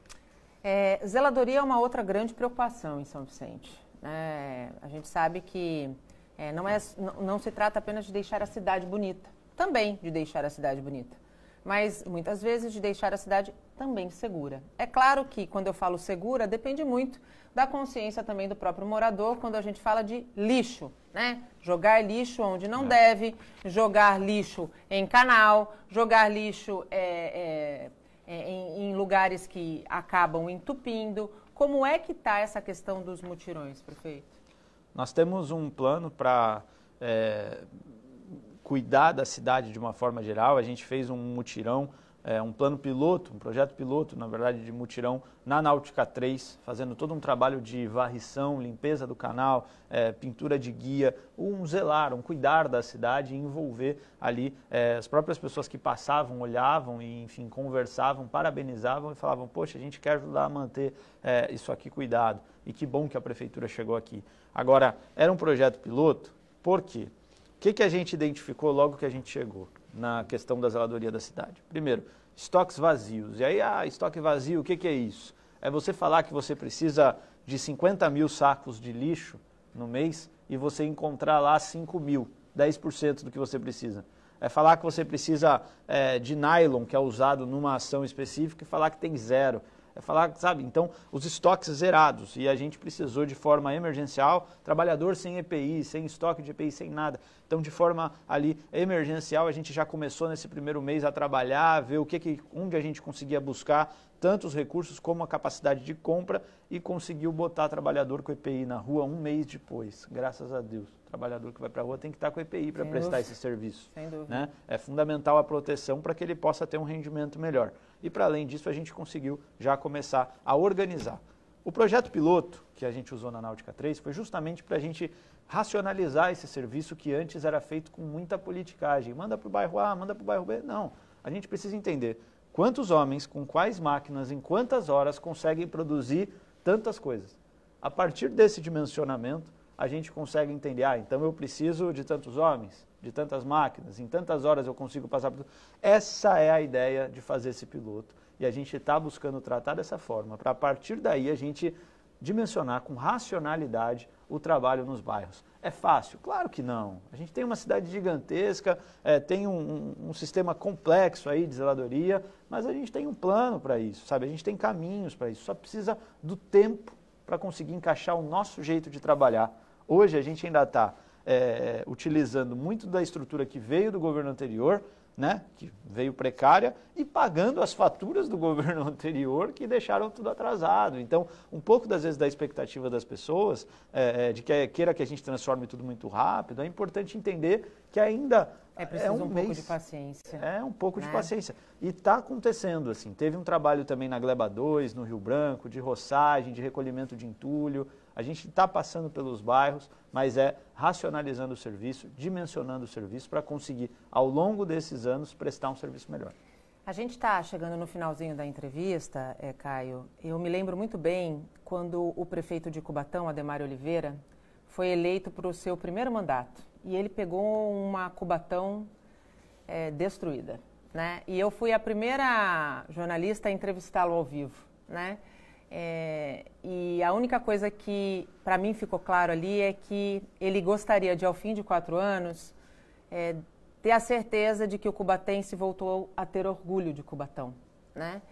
Zeladoria é uma outra grande preocupação em São Vicente. A gente sabe que não se trata apenas de deixar a cidade bonita, também de deixar a cidade bonita, mas muitas vezes de deixar a cidade também segura. É claro que quando eu falo segura, depende muito da consciência também do próprio morador, quando a gente fala de lixo, né? Jogar lixo onde não deve, jogar lixo em canal, jogar lixo em lugares que acabam entupindo. Como é que está essa questão dos mutirões, prefeito? Nós temos um plano para cuidar da cidade de uma forma geral. A gente fez um mutirão, um plano piloto, um projeto piloto, na verdade, de mutirão na Náutica 3, fazendo todo um trabalho de varrição, limpeza do canal, pintura de guia, um cuidar da cidade e envolver ali as próprias pessoas que passavam, olhavam e, enfim, conversavam, parabenizavam e falavam, poxa, a gente quer ajudar a manter isso aqui cuidado. E que bom que a prefeitura chegou aqui. Agora, era um projeto piloto, por quê? O que a gente identificou logo que a gente chegou na questão da zeladoria da cidade? Primeiro, estoques vazios. E aí, estoque vazio, o que é isso? É você falar que você precisa de 50 mil sacos de lixo no mês e você encontrar lá 5 mil, 10% do que você precisa. É falar que você precisa de nylon, que é usado numa ação específica, e falar que tem 0. É falar, sabe, então, os estoques zerados, e a gente precisou de forma emergencial, trabalhador sem EPI, sem estoque de EPI, sem nada. Então, de forma ali emergencial, a gente já começou nesse primeiro mês a trabalhar, ver onde a gente conseguia buscar tanto os recursos como a capacidade de compra e conseguiu botar trabalhador com EPI na rua um mês depois, graças a Deus. O trabalhador que vai para a rua tem que estar com EPI para prestar esse serviço. Sem dúvida. Né? É fundamental a proteção para que ele possa ter um rendimento melhor. E para além disso, a gente conseguiu já começar a organizar. O projeto piloto que a gente usou na Náutica 3 foi justamente para a gente racionalizar esse serviço que antes era feito com muita politicagem. Manda para o bairro A, manda para o bairro B. Não, a gente precisa entender quantos homens, com quais máquinas, em quantas horas conseguem produzir tantas coisas. A partir desse dimensionamento, a gente consegue entender, então eu preciso de tantos homens, de tantas máquinas, em tantas horas eu consigo passar por tudo. Essa é a ideia de fazer esse piloto. E a gente está buscando tratar dessa forma, para a partir daí a gente dimensionar com racionalidade o trabalho nos bairros. É fácil? Claro que não. A gente tem uma cidade gigantesca, tem um sistema complexo aí de zeladoria, mas a gente tem um plano para isso, sabe? A gente tem caminhos para isso, só precisa do tempo para conseguir encaixar o nosso jeito de trabalhar. Hoje a gente ainda está utilizando muito da estrutura que veio do governo anterior, né, que veio precária, e pagando as faturas do governo anterior que deixaram tudo atrasado. Então, um pouco das vezes da expectativa das pessoas, de que queira que a gente transforme tudo muito rápido, é importante entender que ainda preciso um pouco de paciência. É um pouco de paciência. E está acontecendo, assim. Teve um trabalho também na Gleba 2, no Rio Branco, de roçagem, de recolhimento de entulho. A gente está passando pelos bairros, mas racionalizando o serviço, dimensionando o serviço para conseguir, ao longo desses anos, prestar um serviço melhor. A gente está chegando no finalzinho da entrevista, Caio. Eu me lembro muito bem quando o prefeito de Cubatão, Ademar Oliveira, foi eleito para o seu primeiro mandato. E ele pegou uma Cubatão destruída, né? E eu fui a primeira jornalista a entrevistá-lo ao vivo, né? E a única coisa que para mim ficou claro ali é que ele gostaria de, ao fim de 4 anos, ter a certeza de que o cubatense voltou a ter orgulho de Cubatão, né?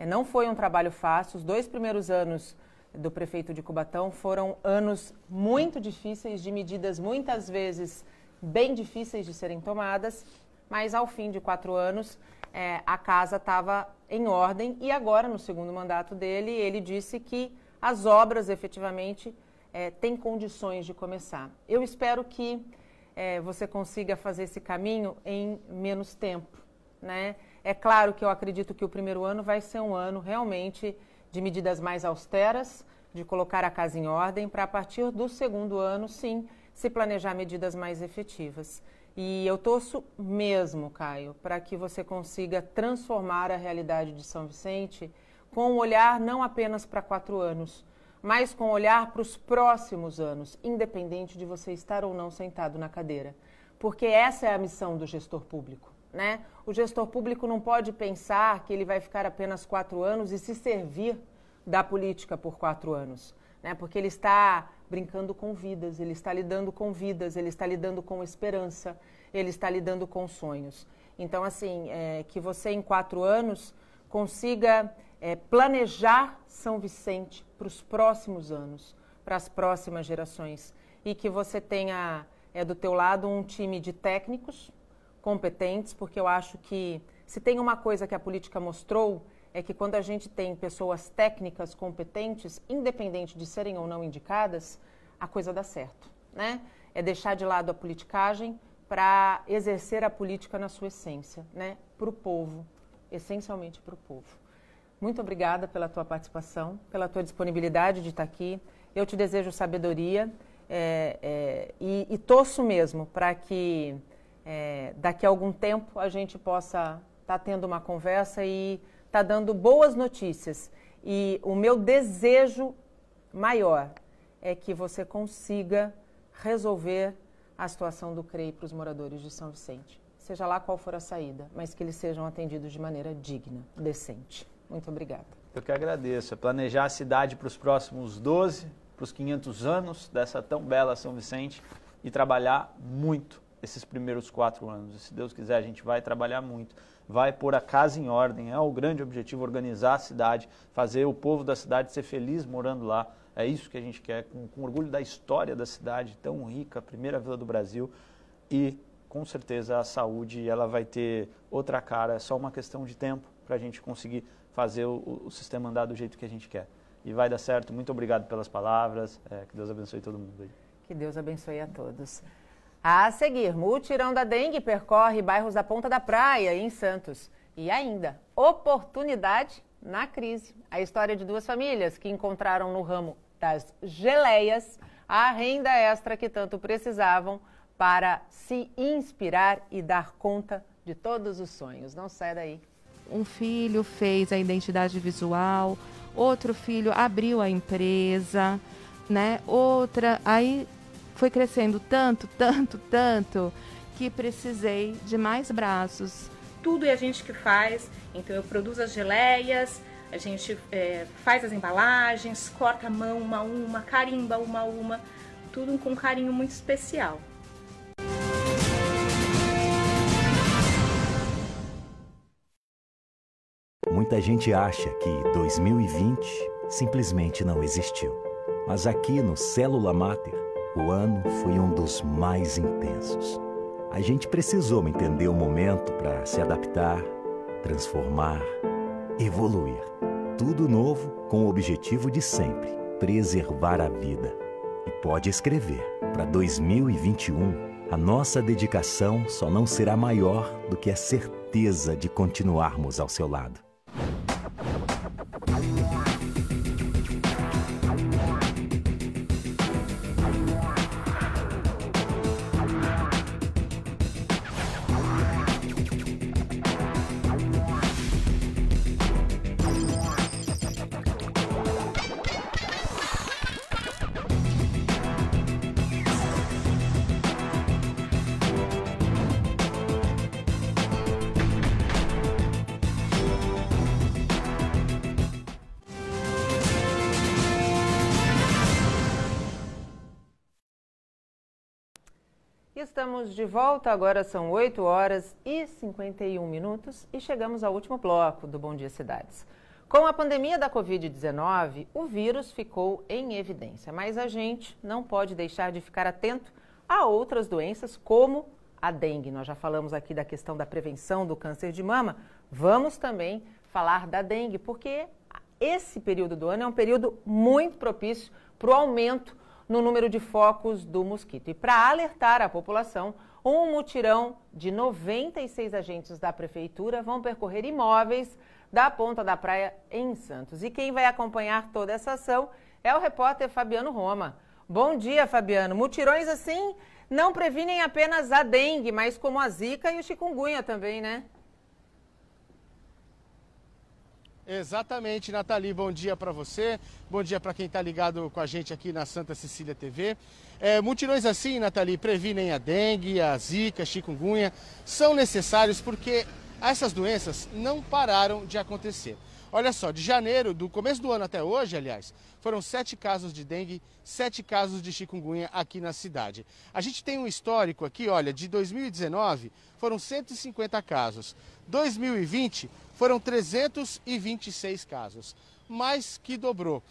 Não foi um trabalho fácil, os 2 primeiros anos do prefeito de Cubatão. Foram anos muito difíceis, de medidas muitas vezes bem difíceis de serem tomadas, mas ao fim de 4 anos a casa estava em ordem e agora, no segundo mandato dele, ele disse que as obras efetivamente têm condições de começar. Eu espero que você consiga fazer esse caminho em menos tempo, né? É claro que eu acredito que o primeiro ano vai ser um ano realmente de medidas mais austeras, de colocar a casa em ordem, para a partir do segundo ano, sim, se planejar medidas mais efetivas. E eu torço mesmo, Caio, para que você consiga transformar a realidade de São Vicente com um olhar não apenas para 4 anos, mas com um olhar para os próximos anos, independente de você estar ou não sentado na cadeira. Porque essa é a missão do gestor público, né? O gestor público não pode pensar que ele vai ficar apenas 4 anos e se servir da política por 4 anos, né? Porque ele está brincando com vidas, ele está lidando com vidas, ele está lidando com esperança, ele está lidando com sonhos. Então, assim, que você em 4 anos consiga planejar São Vicente para os próximos anos, para as próximas gerações, e que você tenha do teu lado um time de técnicos competentes, porque eu acho que se tem uma coisa que a política mostrou é que quando a gente tem pessoas técnicas competentes, independente de serem ou não indicadas, a coisa dá certo, né? É deixar de lado a politicagem para exercer a política na sua essência, né? Para o povo, essencialmente para o povo. Muito obrigada pela tua participação, pela tua disponibilidade de estar aqui. Eu te desejo sabedoria e torço mesmo para que daqui a algum tempo a gente possa estar tendo uma conversa e estar dando boas notícias. E o meu desejo maior é que você consiga resolver a situação do CREI para os moradores de São Vicente. Seja lá qual for a saída, mas que eles sejam atendidos de maneira digna, decente. Muito obrigada. Eu que agradeço. É planejar a cidade para os próximos 12, para os 500 anos dessa tão bela São Vicente e trabalhar muito esses primeiros 4 anos. E se Deus quiser, a gente vai trabalhar muito. Vai pôr a casa em ordem. É o grande objetivo, organizar a cidade, fazer o povo da cidade ser feliz morando lá. É isso que a gente quer, com orgulho da história da cidade tão rica, a primeira vila do Brasil. E, com certeza, a saúde ela vai ter outra cara. É só uma questão de tempo para a gente conseguir fazer o sistema andar do jeito que a gente quer. E vai dar certo. Muito obrigado pelas palavras. Que Deus abençoe todo mundo aí. Que Deus abençoe a todos. A seguir, mutirão da dengue percorre bairros da Ponta da Praia, em Santos. E ainda, oportunidade na crise. A história de 2 famílias que encontraram no ramo das geleias a renda extra que tanto precisavam para se inspirar e dar conta de todos os sonhos. Não sai daí. Um filho fez a identidade visual, outro filho abriu a empresa, né? Outra, aí foi crescendo tanto, que precisei de mais braços. Tudo é a gente que faz, então eu produzo as geleias, a gente faz as embalagens, corta a mão uma a uma, carimba uma a uma, tudo com um carinho muito especial. Muita gente acha que 2020 simplesmente não existiu. Mas aqui no Célula Mater, o ano foi um dos mais intensos. A gente precisou entender o momento para se adaptar, transformar, evoluir. Tudo novo com o objetivo de sempre preservar a vida. E pode escrever, para 2021, a nossa dedicação só não será maior do que a certeza de continuarmos ao seu lado. Estamos de volta, agora são 8 horas e 51 minutos e chegamos ao último bloco do Bom Dia Cidades. Com a pandemia da Covid-19, o vírus ficou em evidência, mas a gente não pode deixar de ficar atento a outras doenças como a dengue. Nós já falamos aqui da questão da prevenção do câncer de mama, vamos também falar da dengue, porque esse período do ano é um período muito propício para o aumento no número de focos do mosquito. E para alertar a população, um mutirão de 96 agentes da Prefeitura vão percorrer imóveis da Ponta da Praia em Santos. E quem vai acompanhar toda essa ação é o repórter Fabiano Roma. Bom dia, Fabiano. Mutirões assim não previnem apenas a dengue, mas como a zika e o chikungunya também, né? Exatamente, Nathalie, bom dia para você, bom dia para quem está ligado com a gente aqui na Santa Cecília TV. Mutirões assim, Nathalie, previnem a dengue, a zika, a chikungunya, são necessários porque essas doenças não pararam de acontecer. Olha só, de janeiro, do começo do ano até hoje, aliás, foram 7 casos de dengue, 7 casos de chikungunya aqui na cidade. A gente tem um histórico aqui, olha, de 2019 foram 150 casos, 2020 foram 326 casos, mais que dobrou.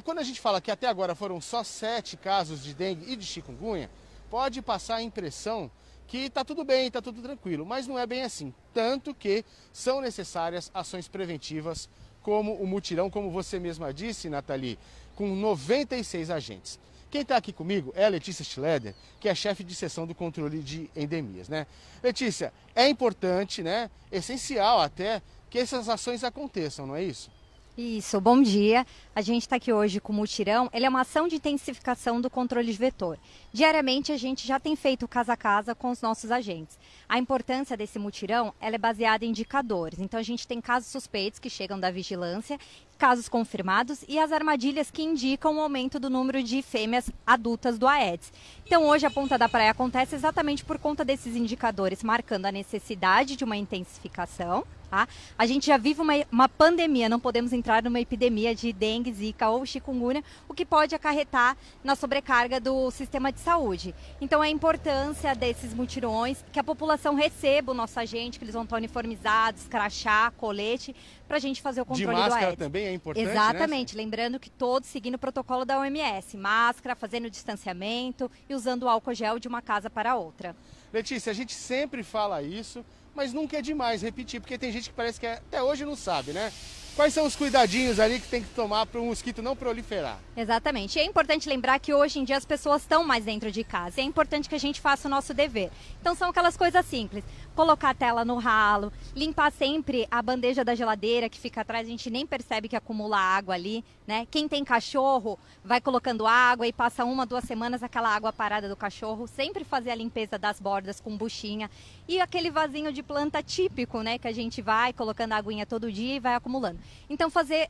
Quando a gente fala que até agora foram só 7 casos de dengue e de chikungunya, pode passar a impressão que está tudo bem, está tudo tranquilo, mas não é bem assim. Tanto que são necessárias ações preventivas, como o mutirão, como você mesma disse, Nathalie, com 96 agentes. Quem está aqui comigo é a Letícia Schleder, que é chefe de seção do controle de endemias, né? Letícia, é importante, né, essencial até, que essas ações aconteçam, não é isso? Isso, bom dia. A gente está aqui hoje com o mutirão. Ele é uma ação de intensificação do controle de vetor. Diariamente a gente já tem feito casa a casa com os nossos agentes. A importância desse mutirão, ela é baseada em indicadores. Então a gente tem casos suspeitos que chegam da vigilância, casos confirmados e as armadilhas que indicam o aumento do número de fêmeas adultas do Aedes. Então hoje a Ponta da Praia acontece exatamente por conta desses indicadores, marcando a necessidade de uma intensificação. Tá? A gente já vive uma pandemia, não podemos entrar numa epidemia de dengue, zika ou chikungunya, o que pode acarretar na sobrecarga do sistema de saúde. Então a importância desses mutirões, que a população receba o nosso agente, que eles vão estar uniformizados, crachá, colete, para a gente fazer o controle do Aedes. De máscara também é importante, exatamente, né? Lembrando que todos seguindo o protocolo da OMS, máscara, fazendo distanciamento e usando o álcool gel de uma casa para outra. Letícia, a gente sempre fala isso, mas nunca é demais repetir, porque tem gente que parece que até hoje não sabe, né? Quais são os cuidadinhos ali que tem que tomar para o mosquito não proliferar? Exatamente. E é importante lembrar que hoje em dia as pessoas estão mais dentro de casa. E é importante que a gente faça o nosso dever. Então são aquelas coisas simples. Colocar a tela no ralo, limpar sempre a bandeja da geladeira que fica atrás, a gente nem percebe que acumula água ali, né? Quem tem cachorro vai colocando água e passa 1, 2 semanas aquela água parada do cachorro. Sempre fazer a limpeza das bordas com buchinha. E aquele vasinho de planta típico, né? Que a gente vai colocando a aguinha todo dia e vai acumulando. Então fazer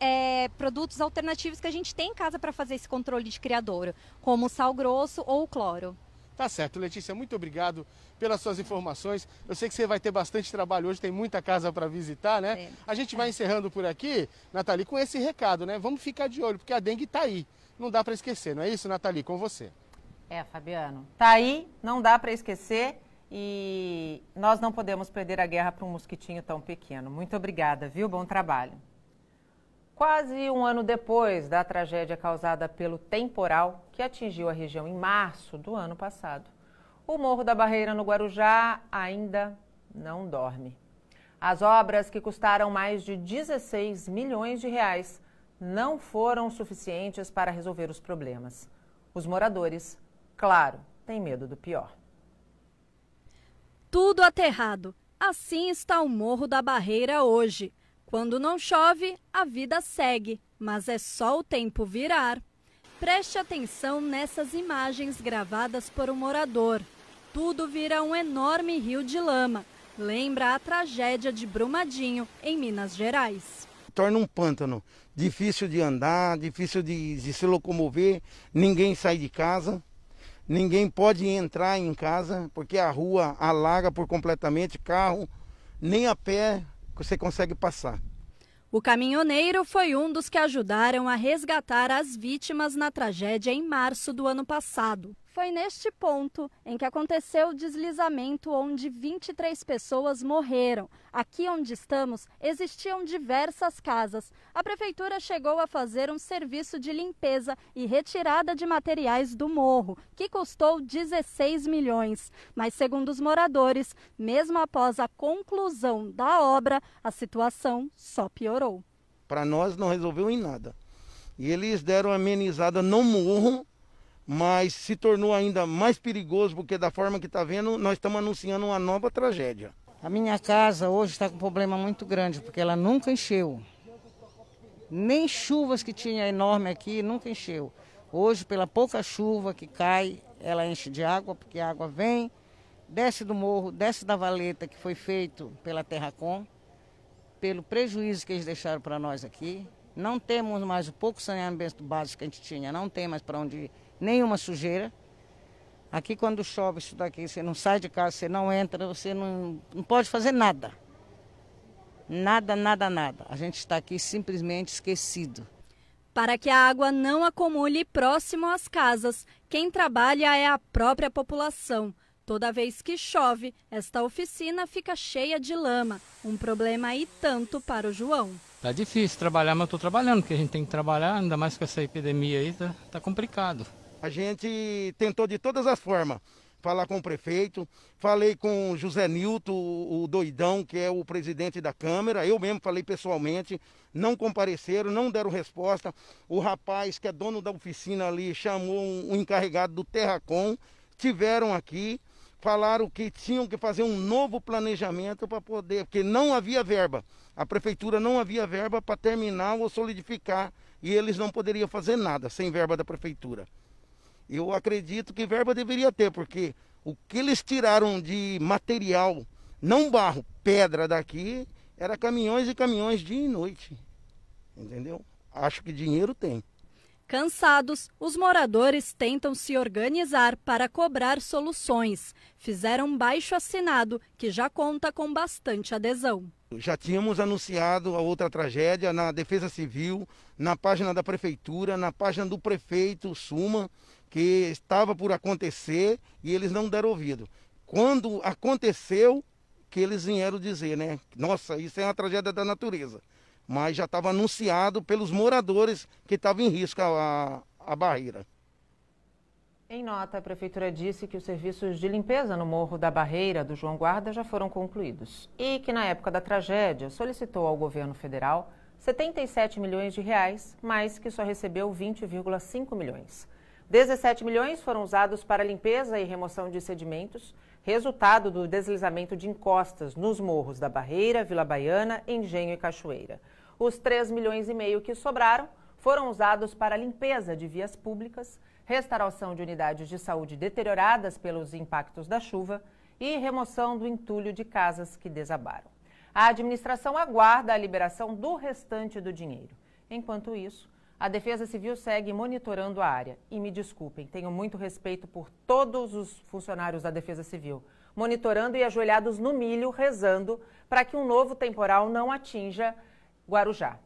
produtos alternativos que a gente tem em casa para fazer esse controle de criadouro, como o sal grosso ou o cloro. Tá certo, Letícia, muito obrigado pelas suas informações. Eu sei que você vai ter bastante trabalho hoje, tem muita casa para visitar, né? Sim. A gente vai encerrando por aqui, Nathalie, com esse recado, né? Vamos ficar de olho, porque a dengue tá aí. Não dá para esquecer, não é isso, Nathalie? Com você. Fabiano, tá aí, não dá para esquecer. E nós não podemos perder a guerra para um mosquitinho tão pequeno. Muito obrigada, viu? Bom trabalho. Quase um ano depois da tragédia causada pelo temporal que atingiu a região em março do ano passado, o Morro da Barreira, no Guarujá, ainda não dorme. As obras, que custaram mais de 16 milhões de reais, não foram suficientes para resolver os problemas. Os moradores, claro, têm medo do pior. Tudo aterrado. Assim está o Morro da Barreira hoje. Quando não chove, a vida segue, mas é só o tempo virar. Preste atenção nessas imagens gravadas por um morador. Tudo vira um enorme rio de lama. Lembra a tragédia de Brumadinho, em Minas Gerais. Torna um pântano. Difícil de andar, difícil de se locomover, ninguém sai de casa. Ninguém pode entrar em casa, porque a rua alaga por completamente, carro, nem a pé você consegue passar. O caminhoneiro foi um dos que ajudaram a resgatar as vítimas na tragédia em março do ano passado. Foi neste ponto em que aconteceu o deslizamento onde 23 pessoas morreram. Aqui onde estamos existiam diversas casas. A prefeitura chegou a fazer um serviço de limpeza e retirada de materiais do morro, que custou 16 milhões. Mas segundo os moradores, mesmo após a conclusão da obra, a situação só piorou. Para nós não resolveu em nada. E eles deram amenizada no morro, mas se tornou ainda mais perigoso, porque da forma que está vendo, nós estamos anunciando uma nova tragédia. A minha casa hoje está com um problema muito grande, porque ela nunca encheu. Nem chuvas que tinha enorme aqui, nunca encheu. Hoje, pela pouca chuva que cai, ela enche de água, porque a água vem, desce do morro, desce da valeta que foi feito pela Terracom, pelo prejuízo que eles deixaram para nós aqui. Não temos mais o pouco saneamento básico que a gente tinha, não tem mais para onde ir. Nenhuma sujeira. Aqui quando chove isso daqui, você não sai de casa, você não entra, você não pode fazer nada. Nada, nada, nada. A gente está aqui simplesmente esquecido. Para que a água não acumule próximo às casas, quem trabalha é a própria população. Toda vez que chove, esta oficina fica cheia de lama. Um problema e tanto para o João. Tá difícil trabalhar, mas eu tô trabalhando, porque a gente tem que trabalhar, ainda mais com essa epidemia aí, tá complicado. A gente tentou de todas as formas falar com o prefeito, falei com o José Nilton, o doidão, que é o presidente da Câmara, eu mesmo falei pessoalmente, não compareceram, não deram resposta. O rapaz que é dono da oficina ali chamou um encarregado do Terracom, tiveram aqui, falaram que tinham que fazer um novo planejamento para poder, porque não havia verba, a prefeitura não havia verba para terminar ou solidificar, e eles não poderiam fazer nada sem verba da prefeitura. Eu acredito que verba deveria ter, porque o que eles tiraram de material, não barro, pedra daqui, era caminhões e caminhões dia e noite. Entendeu? Acho que dinheiro tem. Cansados, os moradores tentam se organizar para cobrar soluções. Fizeram um baixo-assinado que já conta com bastante adesão. Já tínhamos anunciado a outra tragédia na Defesa Civil, na página da Prefeitura, na página do prefeito Suma, que estava por acontecer e eles não deram ouvido. Quando aconteceu, que eles vieram dizer, né? Nossa, isso é uma tragédia da natureza. Mas já estava anunciado pelos moradores que estava em risco a barreira. Em nota, a Prefeitura disse que os serviços de limpeza no Morro da Barreira do João Guarda já foram concluídos e que na época da tragédia solicitou ao governo federal 77 milhões de reais, mas que só recebeu 20,5 milhões. 17 milhões foram usados para limpeza e remoção de sedimentos, resultado do deslizamento de encostas nos morros da Barreira, Vila Baiana, Engenho e Cachoeira. Os 3 milhões e meio que sobraram foram usados para limpeza de vias públicas, restauração de unidades de saúde deterioradas pelos impactos da chuva e remoção do entulho de casas que desabaram. A administração aguarda a liberação do restante do dinheiro. Enquanto isso, a Defesa Civil segue monitorando a área. E me desculpem, tenho muito respeito por todos os funcionários da Defesa Civil, monitorando e ajoelhados no milho, rezando para que um novo temporal não atinja Guarujá.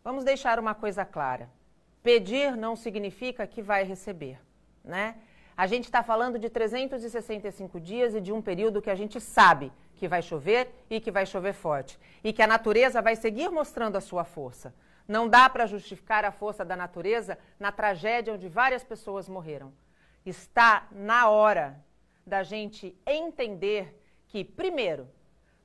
Vamos deixar uma coisa clara. Pedir não significa que vai receber, né? A gente está falando de 365 dias e de um período que a gente sabe que vai chover e que vai chover forte. E que a natureza vai seguir mostrando a sua força. Não dá para justificar a força da natureza na tragédia onde várias pessoas morreram. Está na hora da gente entender que, primeiro,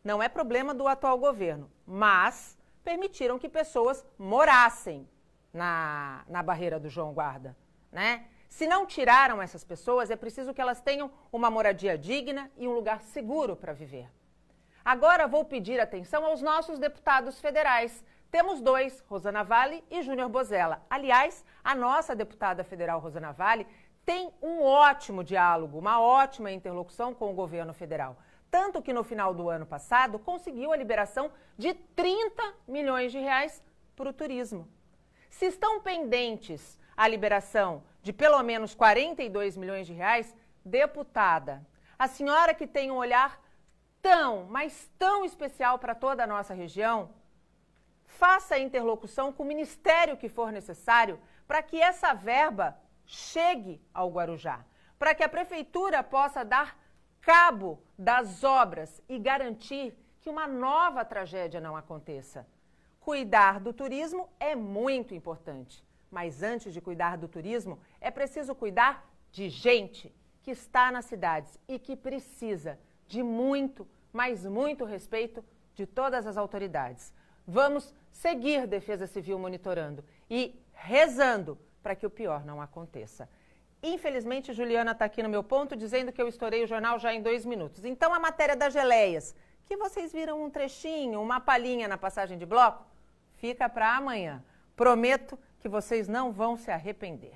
não é problema do atual governo, mas permitiram que pessoas morassem na Barreira do João Guarda, né? Se não tiraram essas pessoas, é preciso que elas tenham uma moradia digna e um lugar seguro para viver. Agora vou pedir atenção aos nossos deputados federais. Temos dois, Rosana Valle e Júnior Bozella. Aliás, a nossa deputada federal Rosana Valle tem um ótimo diálogo, uma ótima interlocução com o governo federal. Tanto que no final do ano passado conseguiu a liberação de 30 milhões de reais para o turismo. Se estão pendentes a liberação de pelo menos 42 milhões de reais, deputada, a senhora que tem um olhar tão, mas tão especial para toda a nossa região, faça a interlocução com o ministério que for necessário para que essa verba chegue ao Guarujá. para que a prefeitura possa dar cabo das obras e garantir que uma nova tragédia não aconteça. Cuidar do turismo é muito importante, mas antes de cuidar do turismo, é preciso cuidar de gente que está nas cidades e que precisa de muito, mas muito respeito de todas as autoridades. Vamos seguir Defesa Civil monitorando e rezando para que o pior não aconteça. Infelizmente, Juliana está aqui no meu ponto dizendo que eu estourei o jornal já em 2 minutos. Então, a matéria das geleias, que vocês viram um trechinho, uma palhinha na passagem de bloco, fica para amanhã. Prometo que vocês não vão se arrepender.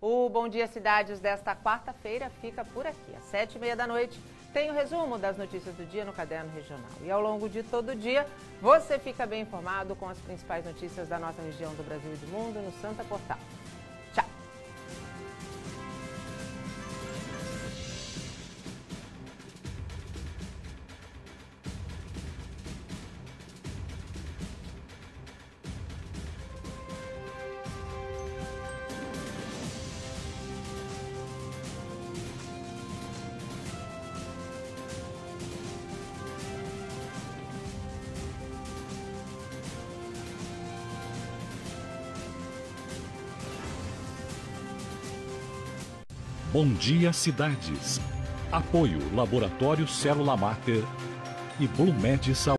O Bom Dia Cidades desta quarta-feira fica por aqui. Às 7h30 da noite tem o resumo das notícias do dia no Caderno Regional. E ao longo de todo o dia, você fica bem informado com as principais notícias da nossa região, do Brasil e do mundo no Santa Portal. Tchau! Bom Dia Cidades. Apoio Laboratório Célula Mater e Blumed Saúde.